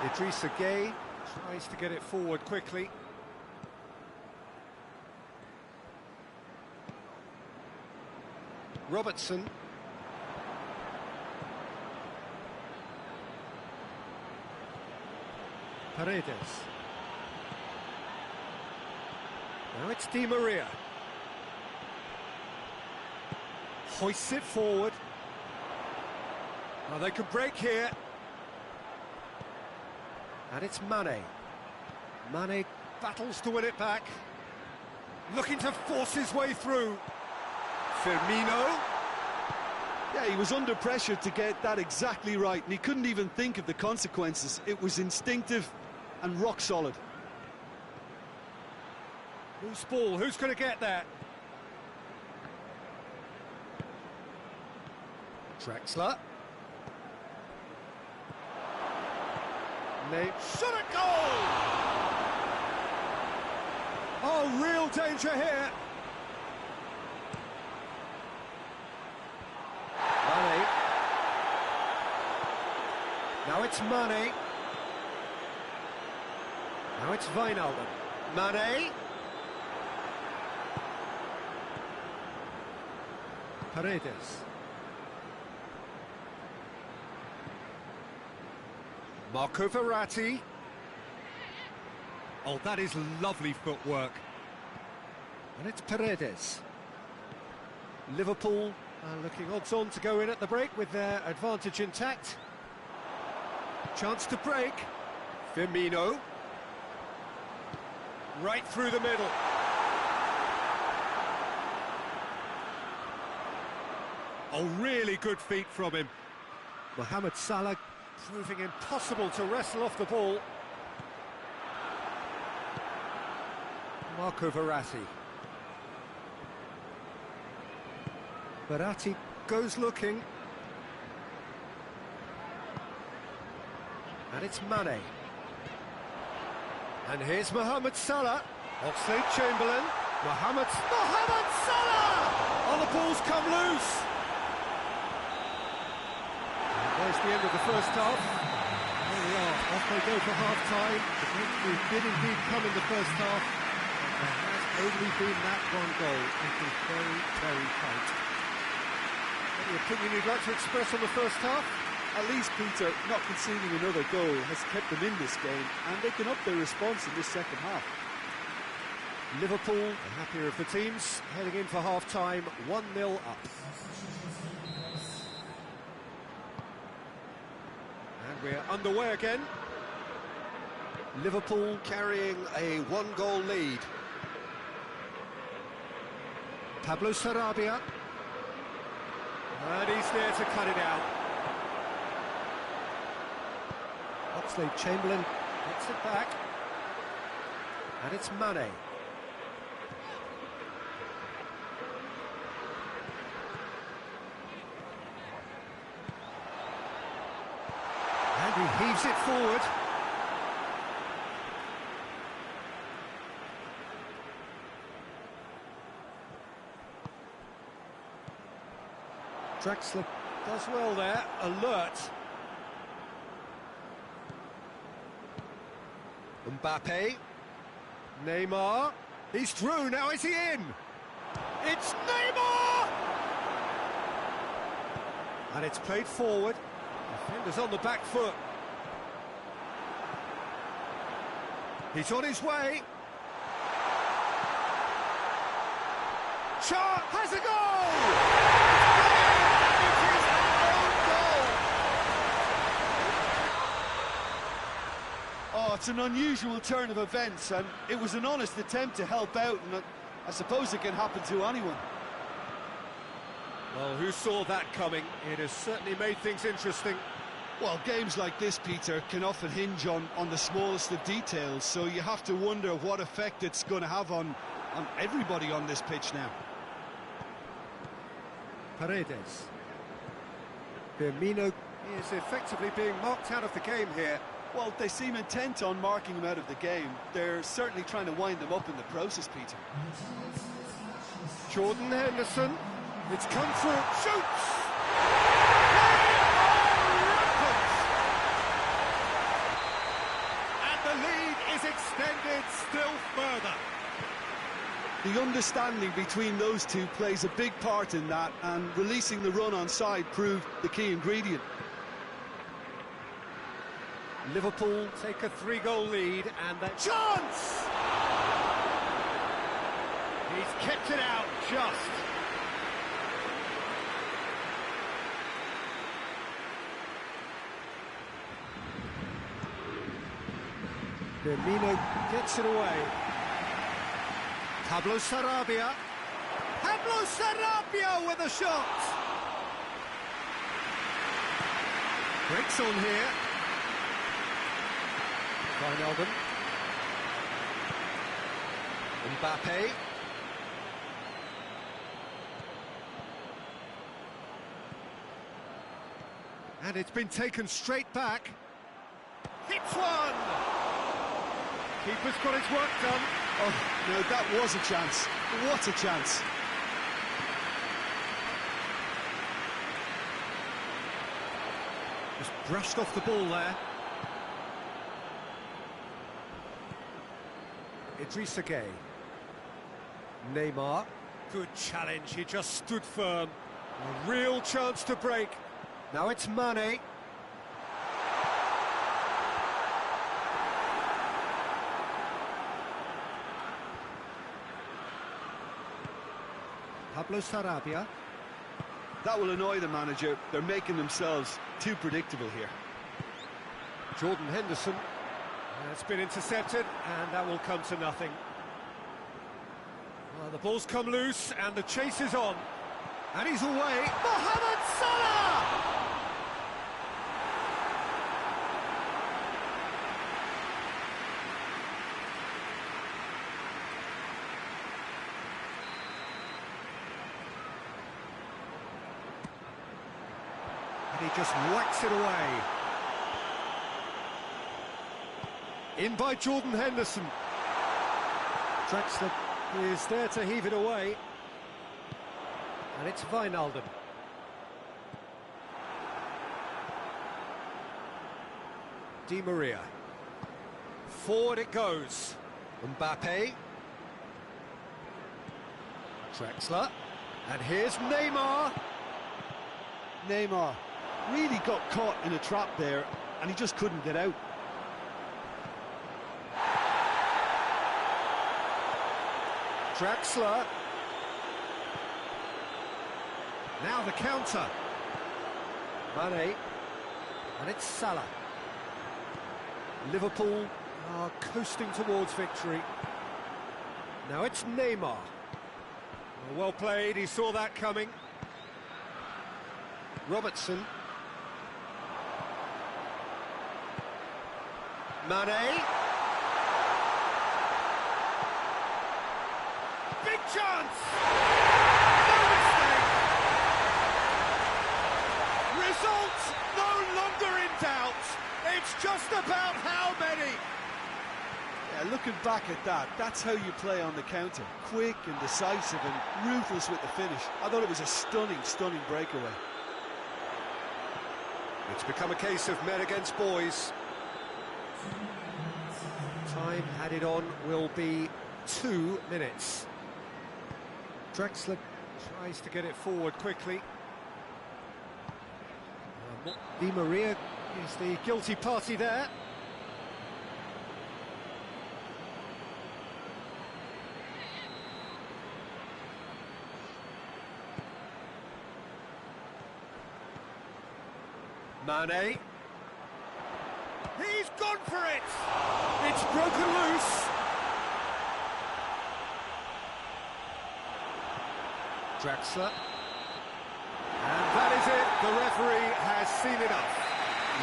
[SPEAKER 1] Idrissa Gueye tries to get it forward quickly. Robertson. Paredes. Now it's Di Maria. Hoists it forward. Now they can break here. And it's Mane. Mane battles to win it back. Looking to force his way through. Firmino.
[SPEAKER 2] Yeah, he was under pressure to get that exactly right, and he couldn't even think of the consequences. It was instinctive and rock solid.
[SPEAKER 1] Who's ball? Who's going to get that? Draxler. Shot at goal! Oh, real danger here. Mane. Now it's Mane. Now it's Wijnaldum. Mane. Paredes. Marco Verratti. Oh, that is lovely footwork. And it's Paredes. Liverpool are looking odds-on to go in at the break with their advantage intact. Chance to break. Firmino. Right through the middle. Oh, really good feet from him. Mohamed Salah proving impossible to wrestle off the ball. Marco Verratti. Verratti goes looking. And it's Mane. And here's Mohamed Salah. Oxlade-Chamberlain. Mohamed Salah! Oh, the ball's come loose. And there's the end of the first half.
[SPEAKER 3] There we are, off they go for half-time. The breakthrough did indeed come in the first half, but there has only been that one goal. It is very, very tight.
[SPEAKER 1] Any opinion you'd like to express on the first half?
[SPEAKER 2] At least, Peter, not conceding another goal has kept them in this game, and they can up their response in this second half.
[SPEAKER 1] Liverpool, the happier of the teams, heading in for half-time, 1-0 up. And we're underway again. Liverpool carrying a one-goal lead. Pablo Sarabia. And he's there to cut it out. Oxlade-Chamberlain gets it back. And it's Mane. And he heaves it forward. Draxler does well there, alert. Mbappe. Neymar. He's through, now is he in? It's Neymar! And it's played forward. Defender's on the back foot. He's on his way. Shot has a goal! It is our own goal!
[SPEAKER 2] Oh, it's an unusual turn of events, and it was an honest attempt to help out, and I suppose it can happen to anyone.
[SPEAKER 1] Well, who saw that coming? It has certainly made things interesting.
[SPEAKER 2] Well, games like this, Peter, can often hinge on the smallest of details, so you have to wonder what effect it's going to have on everybody on this pitch now.
[SPEAKER 1] Paredes. Firmino is effectively being marked out of the game here.
[SPEAKER 2] Well, they seem intent on marking him out of the game. They're certainly trying to wind them up in the process, Peter.
[SPEAKER 1] Jordan Henderson. It's come through. Shoots! And the lead is extended still further.
[SPEAKER 2] The understanding between those two plays a big part in that, and releasing the run on side proved the key ingredient.
[SPEAKER 1] Liverpool take a 3-goal lead, and that chance! He's kept it out just. Firmino gets it away. Pablo Sarabia. Pablo Sarabia with a shot! Breaks on here. Wijnaldum. Mbappe. And it's been taken straight back. Hits one! Keeper's got his work done.
[SPEAKER 2] Oh, no, that was a chance. What a chance.
[SPEAKER 1] Just brushed off the ball there. Idrissa Gueye. Neymar. Good challenge, he just stood firm. A real chance to break. Now it's Mane. Pablo Sarabia.
[SPEAKER 2] That will annoy the manager. They're making themselves too predictable here.
[SPEAKER 1] Jordan Henderson. It's been intercepted, and that will come to nothing. Well, the ball's come loose, and the chase is on. And he's away. Mohamed Salah! And he just whacks it away. In by Jordan Henderson. Draxler is there to heave it away. And it's Wijnaldum. Di Maria. Forward it goes. Mbappe. Draxler. And here's Neymar.
[SPEAKER 2] Neymar really got caught in a trap there, and he just couldn't get out.
[SPEAKER 1] Draxler. Now the counter. Mane. And it's Salah. Liverpool are coasting towards victory. Now it's Neymar. Well played, he saw that coming. Robertson. Mane. Big chance! No mistake! Result no longer in doubt. It's just about how many.
[SPEAKER 2] Yeah, looking back at that, that's how you play on the counter. Quick and decisive and ruthless with the finish. I thought it was a stunning, stunning breakaway.
[SPEAKER 1] It's become a case of men against boys. Time added on will be 2 minutes. Draxler tries to get it forward quickly. Di Maria is the guilty party there. Mane. He's gone for it! It's broken loose! Draxler. And that is it, the referee has seen enough.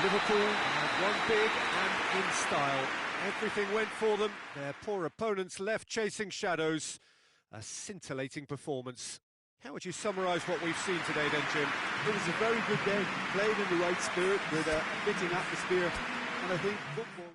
[SPEAKER 1] Liverpool had won big and in style. Everything went for them, their poor opponents left chasing shadows. A scintillating performance. How would you summarise what we've seen today then, Jim?
[SPEAKER 2] It was a very good game, played in the right spirit with a fitting atmosphere, and I think football...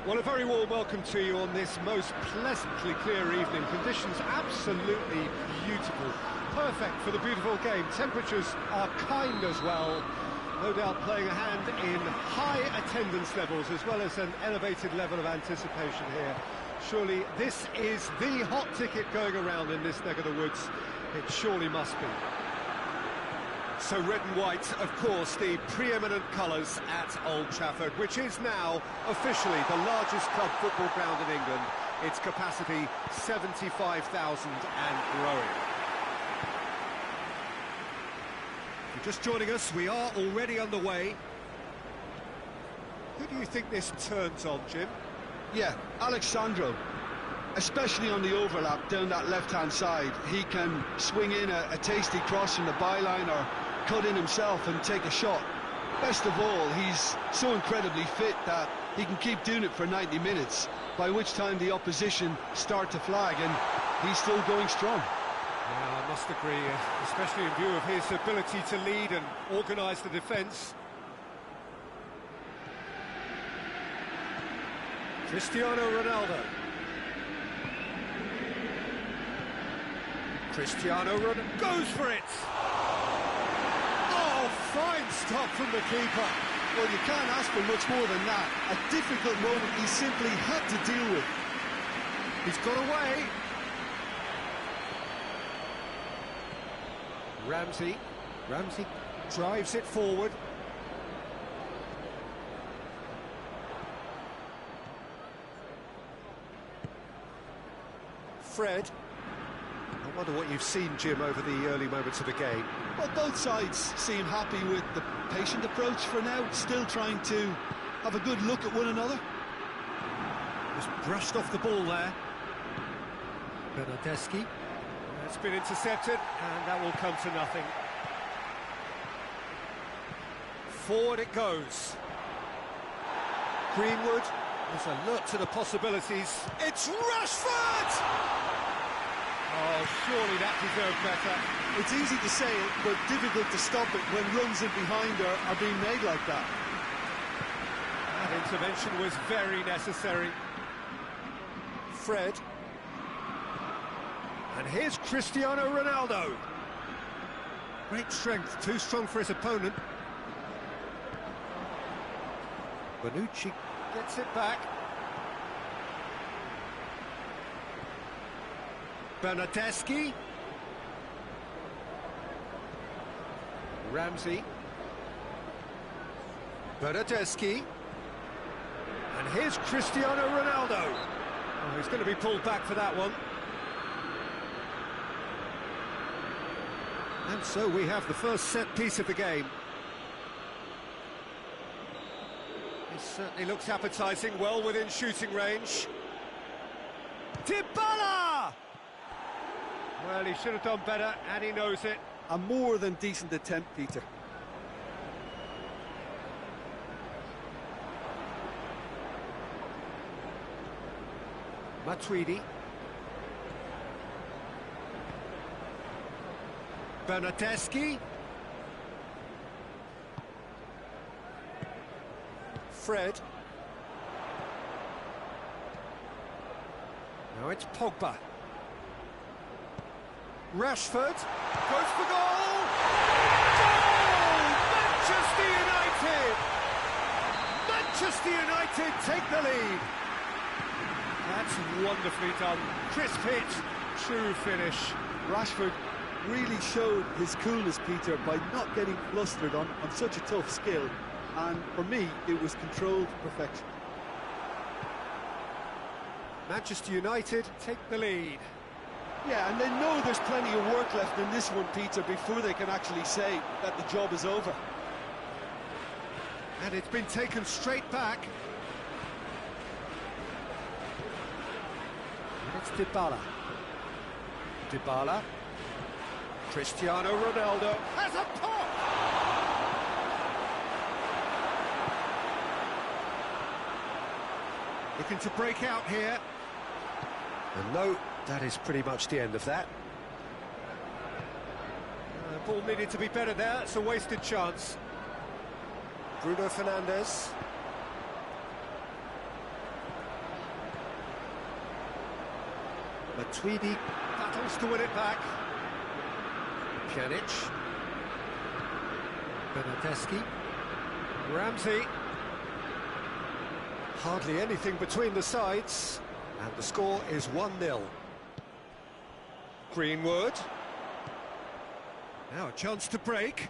[SPEAKER 1] Well, a very warm welcome to you on this most pleasantly clear evening. Conditions absolutely beautiful. Perfect for the beautiful game. Temperatures are kind as well. No doubt playing a hand in high attendance levels as well as an elevated level of anticipation here. Surely this is the hot ticket going around in this neck of the woods. It surely must be. So red and white, of course, the preeminent colours at Old Trafford, which is now officially the largest club football ground in England. Its capacity 75,000 and growing. If you're just joining us, we are already underway. Who do you think this turns on, Jim?
[SPEAKER 2] Yeah, Alexandro, especially on the overlap down that left-hand side. He can swing in a tasty cross from the byline or cut in himself and take a shot. Best of all, he's so incredibly fit that he can keep doing it for 90 minutes, by which time the opposition start to flag, and he's still going strong.
[SPEAKER 1] Yeah, I must agree, especially in view of his ability to lead and organise the defence. Cristiano Ronaldo. Cristiano Ronaldo goes for it! Oh, fine stop from the keeper.
[SPEAKER 2] Well, you can't ask for much more than that. A difficult moment he simply had to deal with.
[SPEAKER 1] He's got away. Ramsey drives it forward. Fred. I wonder what you've seen, Jim, over the early moments of the game.
[SPEAKER 2] Well, both sides seem happy with the patient approach for now, still trying to have a good look at one another.
[SPEAKER 1] Just brushed off the ball there. Bernardeschi. It's been intercepted, and that will come to nothing. Forward it goes. Greenwood is alert to the possibilities. It's Rashford! Oh, surely that deserved better.
[SPEAKER 2] It's easy to say it, but difficult to stop it when runs in behind are being made like that.
[SPEAKER 1] That intervention was very necessary. Fred. And here's Cristiano Ronaldo. Great strength, too strong for his opponent. Bonucci gets it back. Bernardeschi. Ramsey. Bernardeschi. And here's Cristiano Ronaldo. Oh, he's going to be pulled back for that one. And so we have the first set piece of the game. This certainly looks appetising, well within shooting range. Dybala! Well, he should have done better, and he knows it.
[SPEAKER 2] A more than decent attempt, Peter.
[SPEAKER 1] Matuidi. Bernardeschi. Fred. Now it's Pogba. Rashford goes for goal! Goal! Manchester United! Manchester United take the lead. That's wonderfully done. Crisp hit, true finish.
[SPEAKER 2] Rashford really showed his coolness, Peter, by not getting flustered on such a tough skill. And for me, it was controlled perfection.
[SPEAKER 1] Manchester United take the lead.
[SPEAKER 2] Yeah, and they know there's plenty of work left in this one, Peter, before they can actually say that the job is over.
[SPEAKER 1] And it's been taken straight back. And it's Dybala. Dybala. Cristiano Ronaldo has a pop! Looking to break out here. And no, that is pretty much the end of that. The ball needed to be better there. It's a wasted chance. Bruno Fernandes. Matuidi battles to win it back. Pjanic. Bernardeschi. Ramsey. Hardly anything between the sides, and the score is 1-0. Greenwood. Now a chance to break.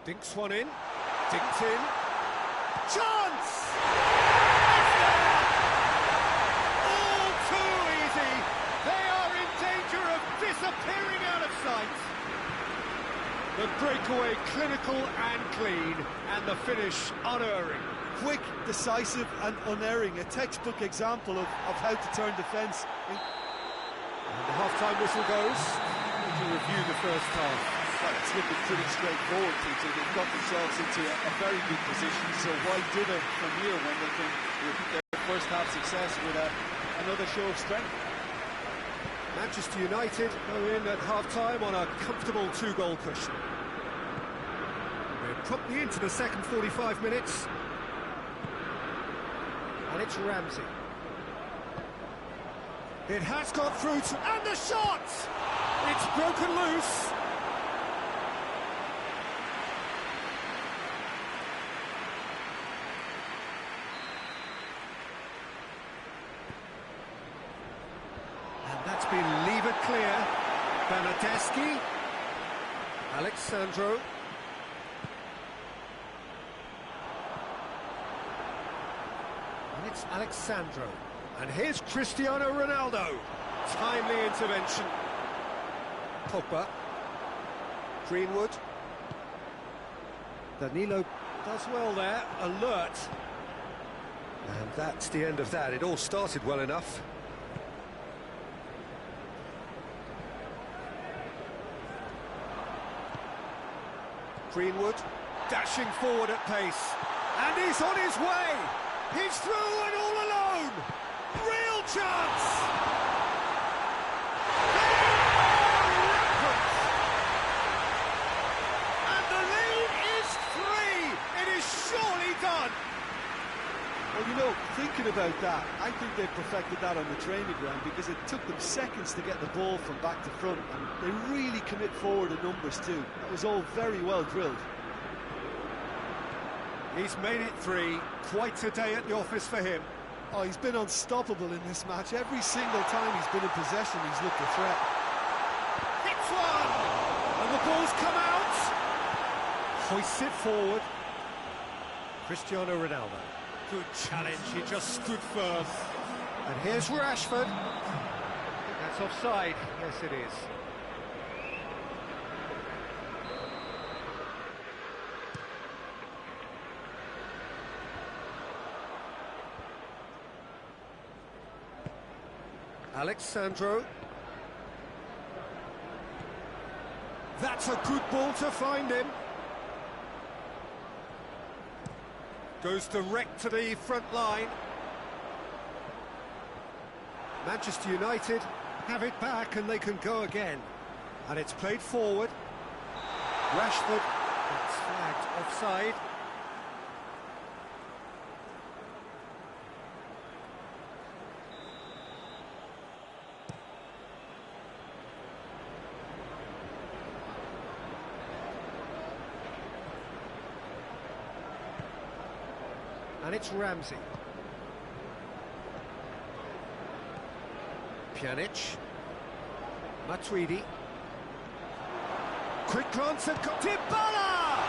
[SPEAKER 1] Dinks one in. Dinks in. Chance! All too easy. They are in danger of disappearing out of sight. The breakaway clinical and clean, and the finish unerring.
[SPEAKER 2] Quick, decisive and unerring, a textbook example of how to turn defence.
[SPEAKER 1] And the half-time whistle goes. To review the first half.
[SPEAKER 2] Well, it's looking pretty straightforward, Peter. They've got themselves into a very good position, so why dither from here when they can repeat their first half success with another show of strength?
[SPEAKER 1] Manchester United go in at half-time on a comfortable 2-goal cushion. We're promptly into the second 45 minutes. And it's Ramsey. It has got through to... And the shot! It's broken loose. And that's been levered clear. Bernardeschi. Alexandro. And it's Alexandro. And here's Cristiano Ronaldo. Timely intervention. Pogba. Greenwood. Danilo does well there, alert. And that's the end of that. It all started well enough. Greenwood dashing forward at pace. And he's on his way. He's through and all alone. Real chance.
[SPEAKER 2] Well, you know, thinking about that, I think they've perfected that on the training ground because it took them seconds to get the ball from back to front, and they really commit forward in numbers too. That was all very well drilled.
[SPEAKER 1] He's made it 3. Quite a day at the office for him.
[SPEAKER 2] Oh, he's been unstoppable in this match. Every single time he's been in possession, he's looked a threat.
[SPEAKER 1] Hits one! And the ball's come out! Hoists it forward. Cristiano Ronaldo. Good challenge, he just stood firm. And here's Rashford. I think that's offside. Yes, it is. Alexandro. That's a good ball to find him. Goes direct to the front line. Manchester United have it back and they can go again. And it's played forward. Rashford, that's flagged offside. And it's Ramsey. Pjanic. Matuidi. Quick glance at Dybala!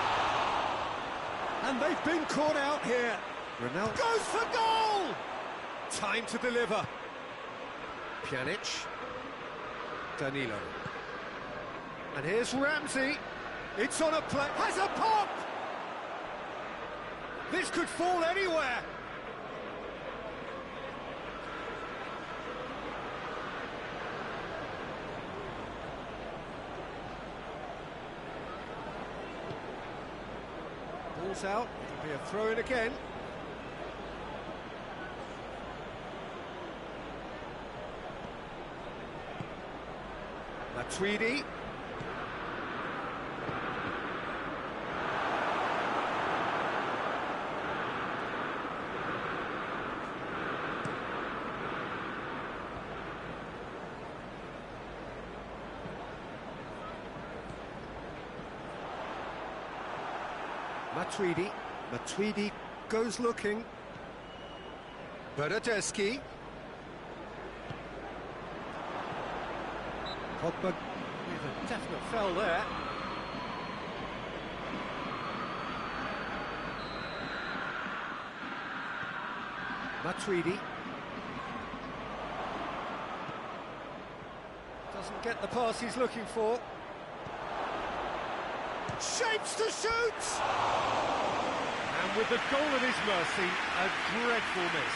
[SPEAKER 1] And they've been caught out here. Ronaldo goes for goal! Time to deliver. Pjanic. Danilo. And here's Ramsey. It's on a play. Has a pop! This could fall anywhere. Ball's out. It'll be a throw-in again. Matuidi. Matuidi goes looking. Bernardeschi. Pogba with a definite foul there. Matuidi. Doesn't get the pass he's looking for. Shapes to shoot!
[SPEAKER 3] And with the goal at his mercy, a dreadful miss.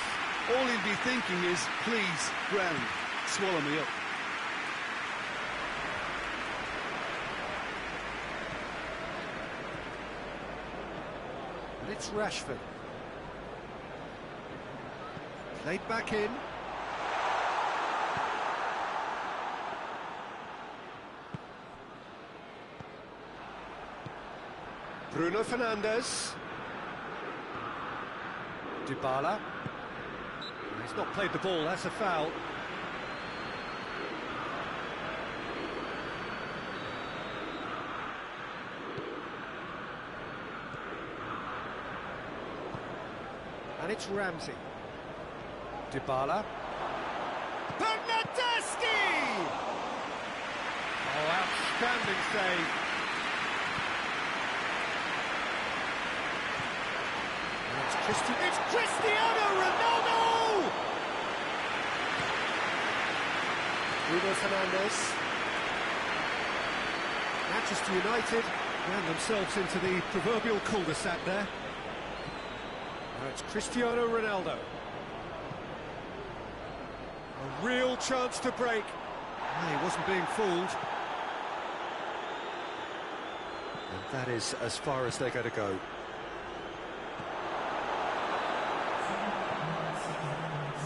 [SPEAKER 2] All he'll be thinking is, please, ground, swallow me up.
[SPEAKER 1] And it's Rashford. Played back in. Bruno Fernandes. Dybala. He's not played the ball, that's a foul. And it's Ramsey. Dybala. Bernardeschi! Oh, outstanding save. It's Cristiano Ronaldo! Bruno Fernandes. Manchester United ran themselves into the proverbial cul-de-sac there. Now it's Cristiano Ronaldo. A real chance to break. He wasn't being fooled. And that is as far as they're going to go.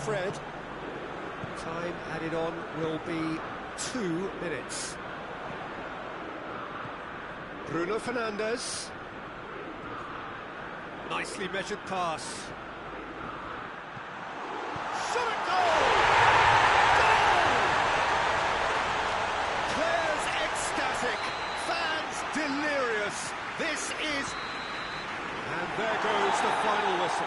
[SPEAKER 1] Fred. Time added on will be 2 minutes. Bruno Fernandes. Nicely measured pass. Shot at goal! Goal! Players ecstatic, fans delirious. This is... And there goes the final whistle.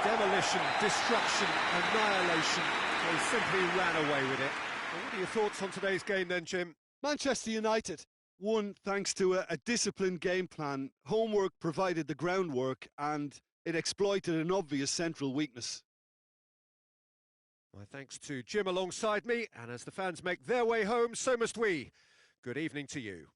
[SPEAKER 1] Demolition, destruction, annihilation. They simply ran away with it. Well, what are your thoughts on today's game then, Jim?
[SPEAKER 2] Manchester United won thanks to a disciplined game plan. Homework provided the groundwork and it exploited an obvious central weakness.
[SPEAKER 1] My thanks to Jim alongside me, and as the fans make their way home, so must we. Good evening to you.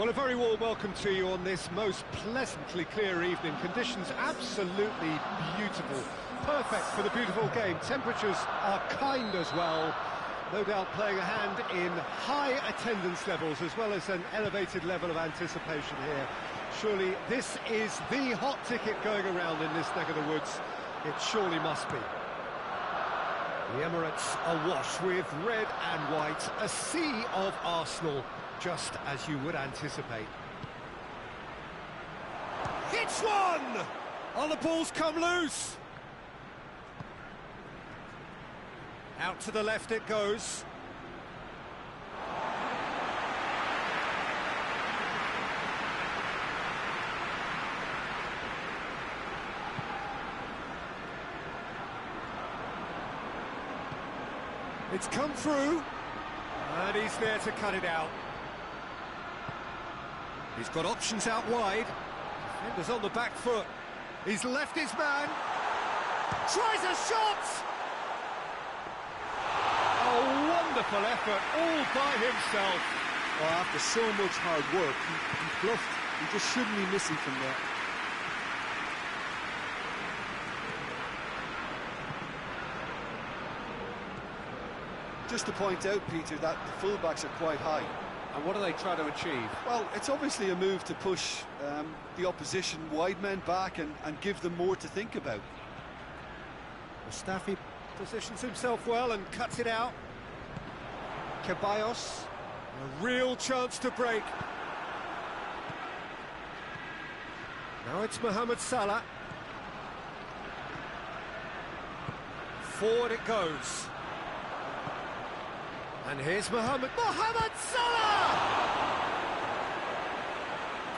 [SPEAKER 1] Well, a very warm welcome to you on this most pleasantly clear evening. Conditions absolutely beautiful. Perfect for the beautiful game. Temperatures are kind as well. No doubt playing a hand in high attendance levels as well as an elevated level of anticipation here. Surely this is the hot ticket going around in this neck of the woods. It surely must be. The Emirates awash with red and white, a sea of Arsenal, just as you would anticipate. Hits one! Oh, the ball's come loose! Out to the left it goes. It's come through, and he's there to cut it out. He's got options out wide. Defender's on the back foot. He's left his man. Tries a shot! A wonderful effort, all by himself.
[SPEAKER 2] Well, after so much hard work, he bluffed. He just shouldn't be missing from there. Just to point out, Peter, that the fullbacks are quite high.
[SPEAKER 1] And what are they trying to achieve?
[SPEAKER 2] Well, it's obviously a move to push the opposition wide men back and give them more to think about.
[SPEAKER 1] Mustafi positions himself well and cuts it out. Ceballos, a real chance to break. Now it's Mohamed Salah. Forward it goes. And here's Mohamed Salah!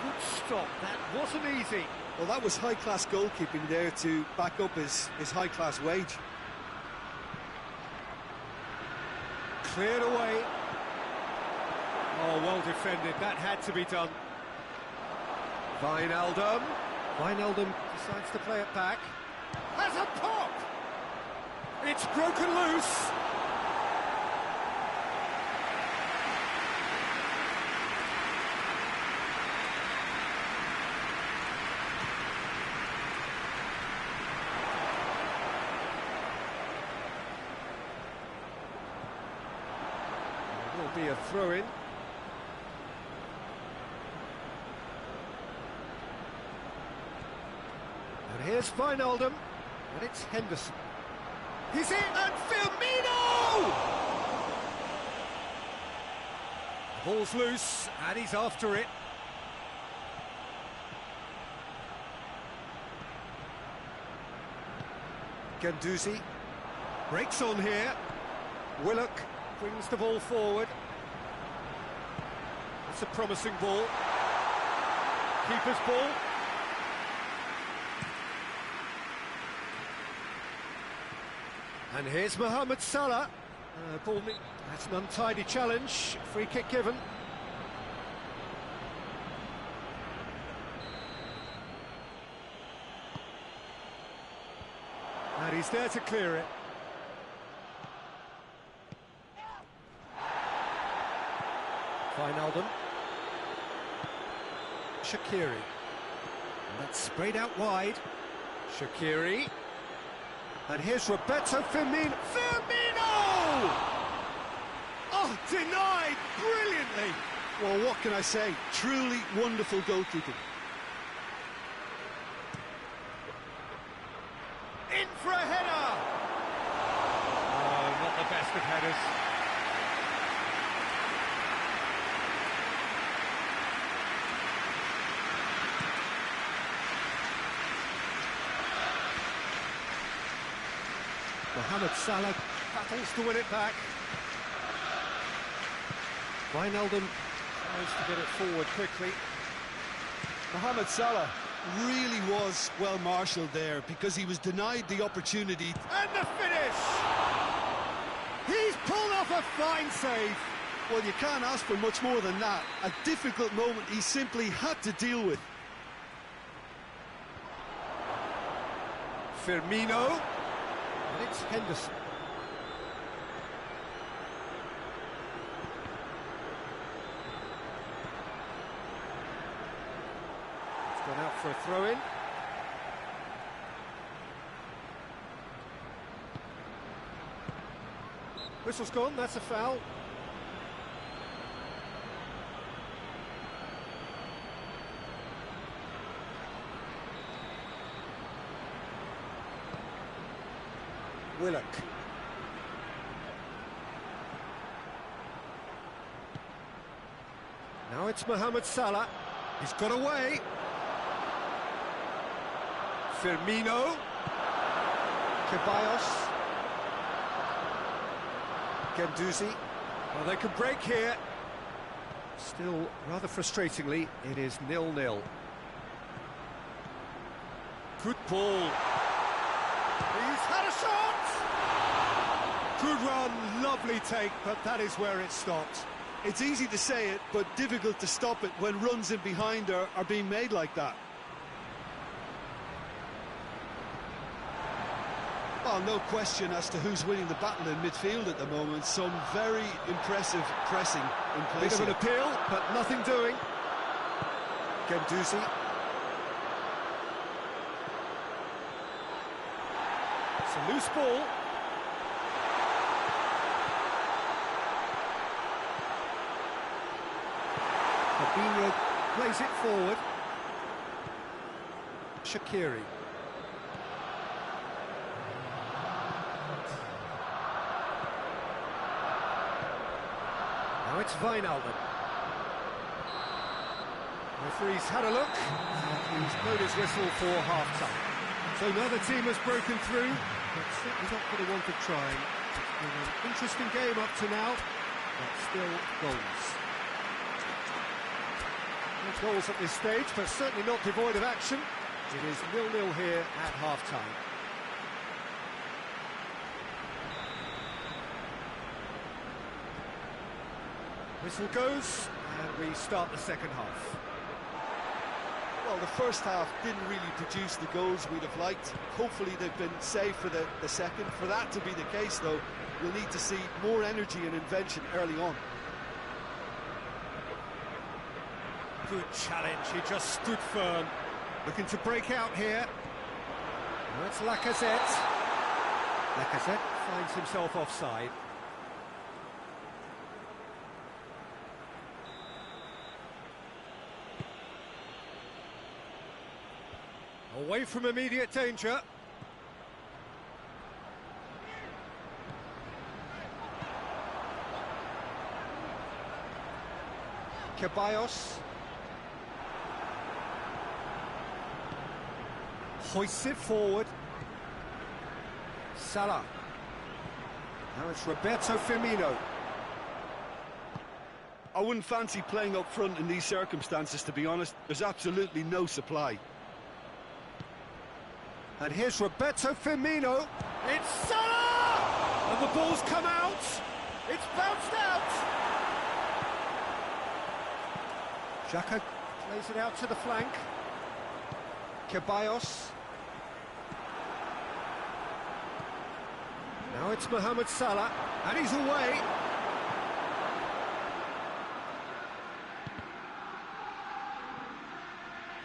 [SPEAKER 1] Good stop, that wasn't easy.
[SPEAKER 2] Well, that was high-class goalkeeping there to back up his high-class wage.
[SPEAKER 1] Cleared away. Oh, well defended, that had to be done. Wijnaldum decides to play it back. Has a pop! It's broken loose. Will be a throw-in. And here's Wijnaldum, and it's Henderson. He's in, and Firmino! The ball's loose, and he's after it. Guendouzi breaks on here. Willock brings the ball forward. It's a promising ball. Keeper's ball. And here's Mohamed Salah. That's an untidy challenge. Free kick given. And he's there to clear it. Wijnaldum. Shaqiri. And that's sprayed out wide. Shaqiri. And here's Roberto Firmino. Firmino! Oh, denied brilliantly.
[SPEAKER 2] Well, what can I say? Truly wonderful goalkeeping.
[SPEAKER 1] In for a header! Oh, not the best of headers. Mohamed Salah battles to win it back. Wijnaldum tries to get it forward quickly.
[SPEAKER 2] Mohamed Salah really was well marshalled there because he was denied the opportunity.
[SPEAKER 1] And the finish! He's pulled off a fine save.
[SPEAKER 2] Well, you can't ask for much more than that. A difficult moment he simply had to deal with.
[SPEAKER 1] Firmino. And it's Henderson. gone out for a throw-in. Whistle's gone, that's a foul. Willock. Now it's Mohamed Salah. He's got away. Firmino. Ceballos. Guendouzi. Well, they can break here. Still, rather frustratingly, it is 0-0. Good ball. He's had a shot! Good run, lovely take, but that is where it stopped.
[SPEAKER 2] It's easy to say it, but difficult to stop it when runs in behind are being made like that. Well, no question as to who's winning the battle in midfield at the moment. Some very impressive pressing in place.
[SPEAKER 1] Bit of an appeal, but nothing doing. Guendouzi. It's a loose ball. Fabinho plays it forward. Shaqiri. Now it's Wijnaldum. Referee's had a look, and he's blown his whistle for half-time. So neither team has broken through, but certainly not for the want of trying. It's been an interesting game up to now, but still goals. No goals at this stage, but certainly not devoid of action. It is 0-0 here at half-time. Whistle goes, and we start the second half.
[SPEAKER 2] Well, the first half didn't really produce the goals we'd have liked. Hopefully they've been saved for the second. For that to be the case, though, we'll need to see more energy and invention early on.
[SPEAKER 1] Good challenge, he just stood firm. Looking to break out here. Now it's Lacazette. Lacazette finds himself offside. Away from immediate danger. Ceballos. Hoists it forward. Salah. Now it's Roberto Firmino.
[SPEAKER 2] I wouldn't fancy playing up front in these circumstances, to be honest. There's absolutely no supply.
[SPEAKER 1] And here's Roberto Firmino. It's Salah! And the ball's come out. It's bounced out. Xhaka plays it out to the flank. Ceballos. Now it's Mohamed Salah, and he's away.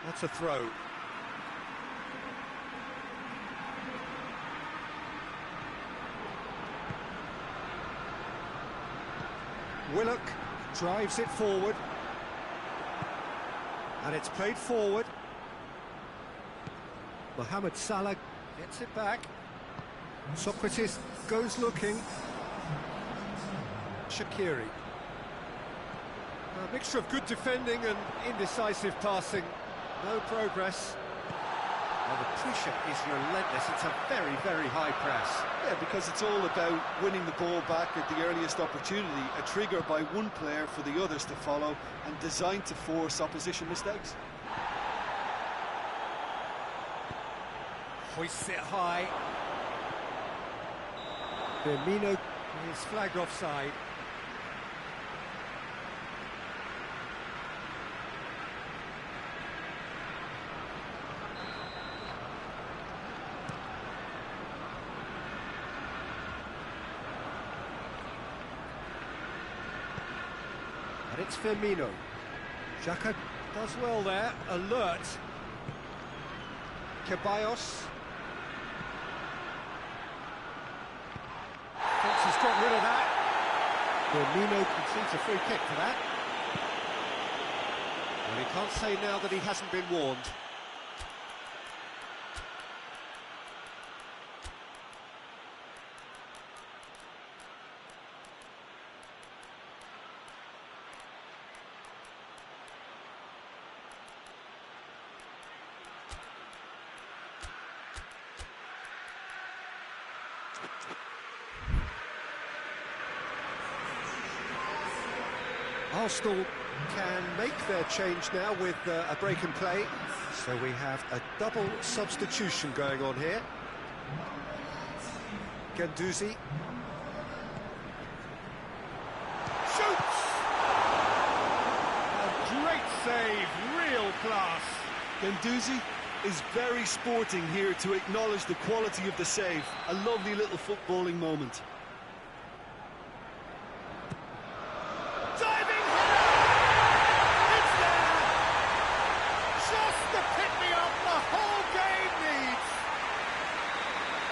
[SPEAKER 1] That's a throw. Willock drives it forward, and it's played forward. Mohamed Salah gets it back. Socrates goes looking. Shaqiri. A mixture of good defending and indecisive passing. No progress. Well, the pressure is relentless. It's a very, very high press.
[SPEAKER 2] Yeah, because it's all about winning the ball back at the earliest opportunity, a trigger by one player for the others to follow, and designed to force opposition mistakes.
[SPEAKER 1] Hoists it high. Firmino is flagged offside. And it's Firmino. Xhaka does well there, alert. Ceballos. Thinks he's got rid of that.
[SPEAKER 3] Firmino concedes a free kick for that.
[SPEAKER 1] Well, he can't say now that he hasn't been warned. Arsenal can make their change now with a break in play, so we have a double substitution going on here. Guendouzi shoots!
[SPEAKER 3] A great save, real class.
[SPEAKER 2] Guendouzi is very sporting here to acknowledge the quality of the save. A lovely little footballing moment.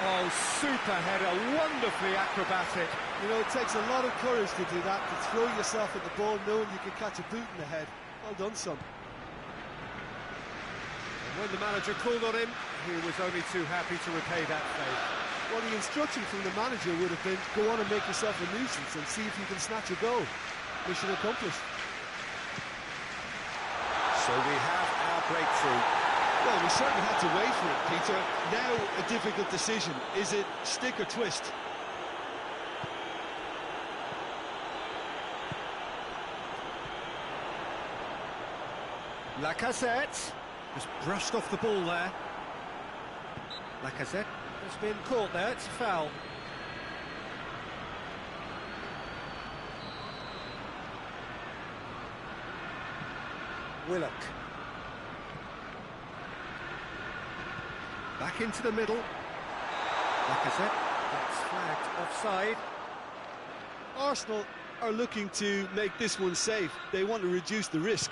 [SPEAKER 1] Oh, super header, wonderfully acrobatic.
[SPEAKER 2] You know, it takes a lot of courage to do that, to throw yourself at the ball knowing you can catch a boot in the head. Well done, son.
[SPEAKER 1] And when the manager called on him, he was only too happy to repay that favour.
[SPEAKER 2] Well, the instruction from the manager would have been, go on and make yourself a nuisance and see if you can snatch a goal. Mission accomplished.
[SPEAKER 1] So we have our breakthrough.
[SPEAKER 2] Well, we certainly had to wait for it, Peter. Now, a difficult decision. Is it stick or twist?
[SPEAKER 1] Lacazette
[SPEAKER 3] Just brushed off the ball there.
[SPEAKER 1] Lacazette has been caught there, it's a foul. Willock. Back into the middle. Lacazette gets flagged offside.
[SPEAKER 2] Arsenal are looking to make this one safe. They want to reduce the risk.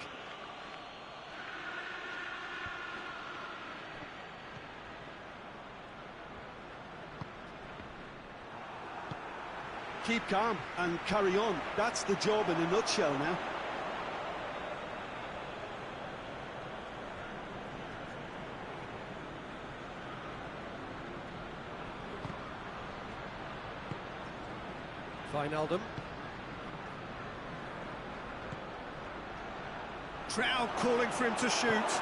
[SPEAKER 2] Keep calm and carry on. That's the job in a nutshell now.
[SPEAKER 1] Wijnaldum. Trout calling for him to shoot.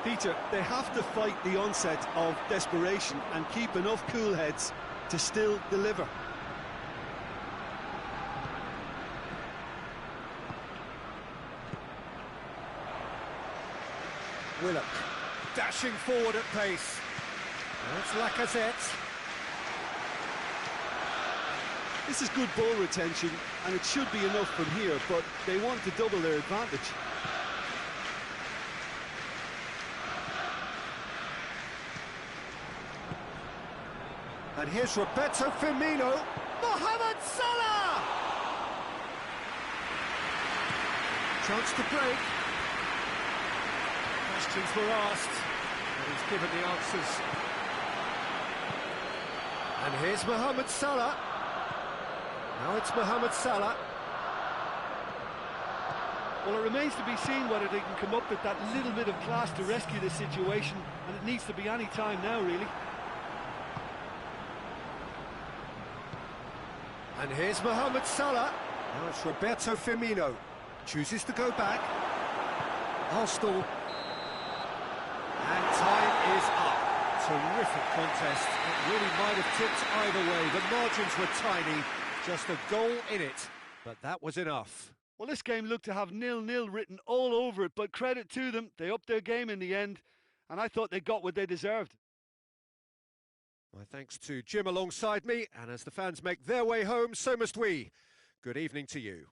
[SPEAKER 2] Peter, they have to fight the onset of desperation and keep enough cool heads to still deliver.
[SPEAKER 1] Willock dashing forward at pace. That's Lacazette.
[SPEAKER 2] This is good ball retention, and it should be enough from here, but they want to double their advantage.
[SPEAKER 1] And here's Roberto Firmino. Mohamed Salah! Chance to break. Questions were asked, and he's given the answers. And here's Mohamed Salah. Now it's Mohamed Salah.
[SPEAKER 2] Well, it remains to be seen whether they can come up with that little bit of class to rescue the situation, and it needs to be any time now, really.
[SPEAKER 1] And here's Mohamed Salah. Now it's Roberto Firmino. Chooses to go back. Arsenal. And time is up. Terrific contest. It really might have tipped either way. The margins were tiny. Just a goal in it. But that was enough.
[SPEAKER 2] Well, this game looked to have 0-0 written all over it, but credit to them. They upped their game in the end, and I thought they got what they deserved.
[SPEAKER 1] My thanks to Jim alongside me, and as the fans make their way home, so must we. Good evening to you.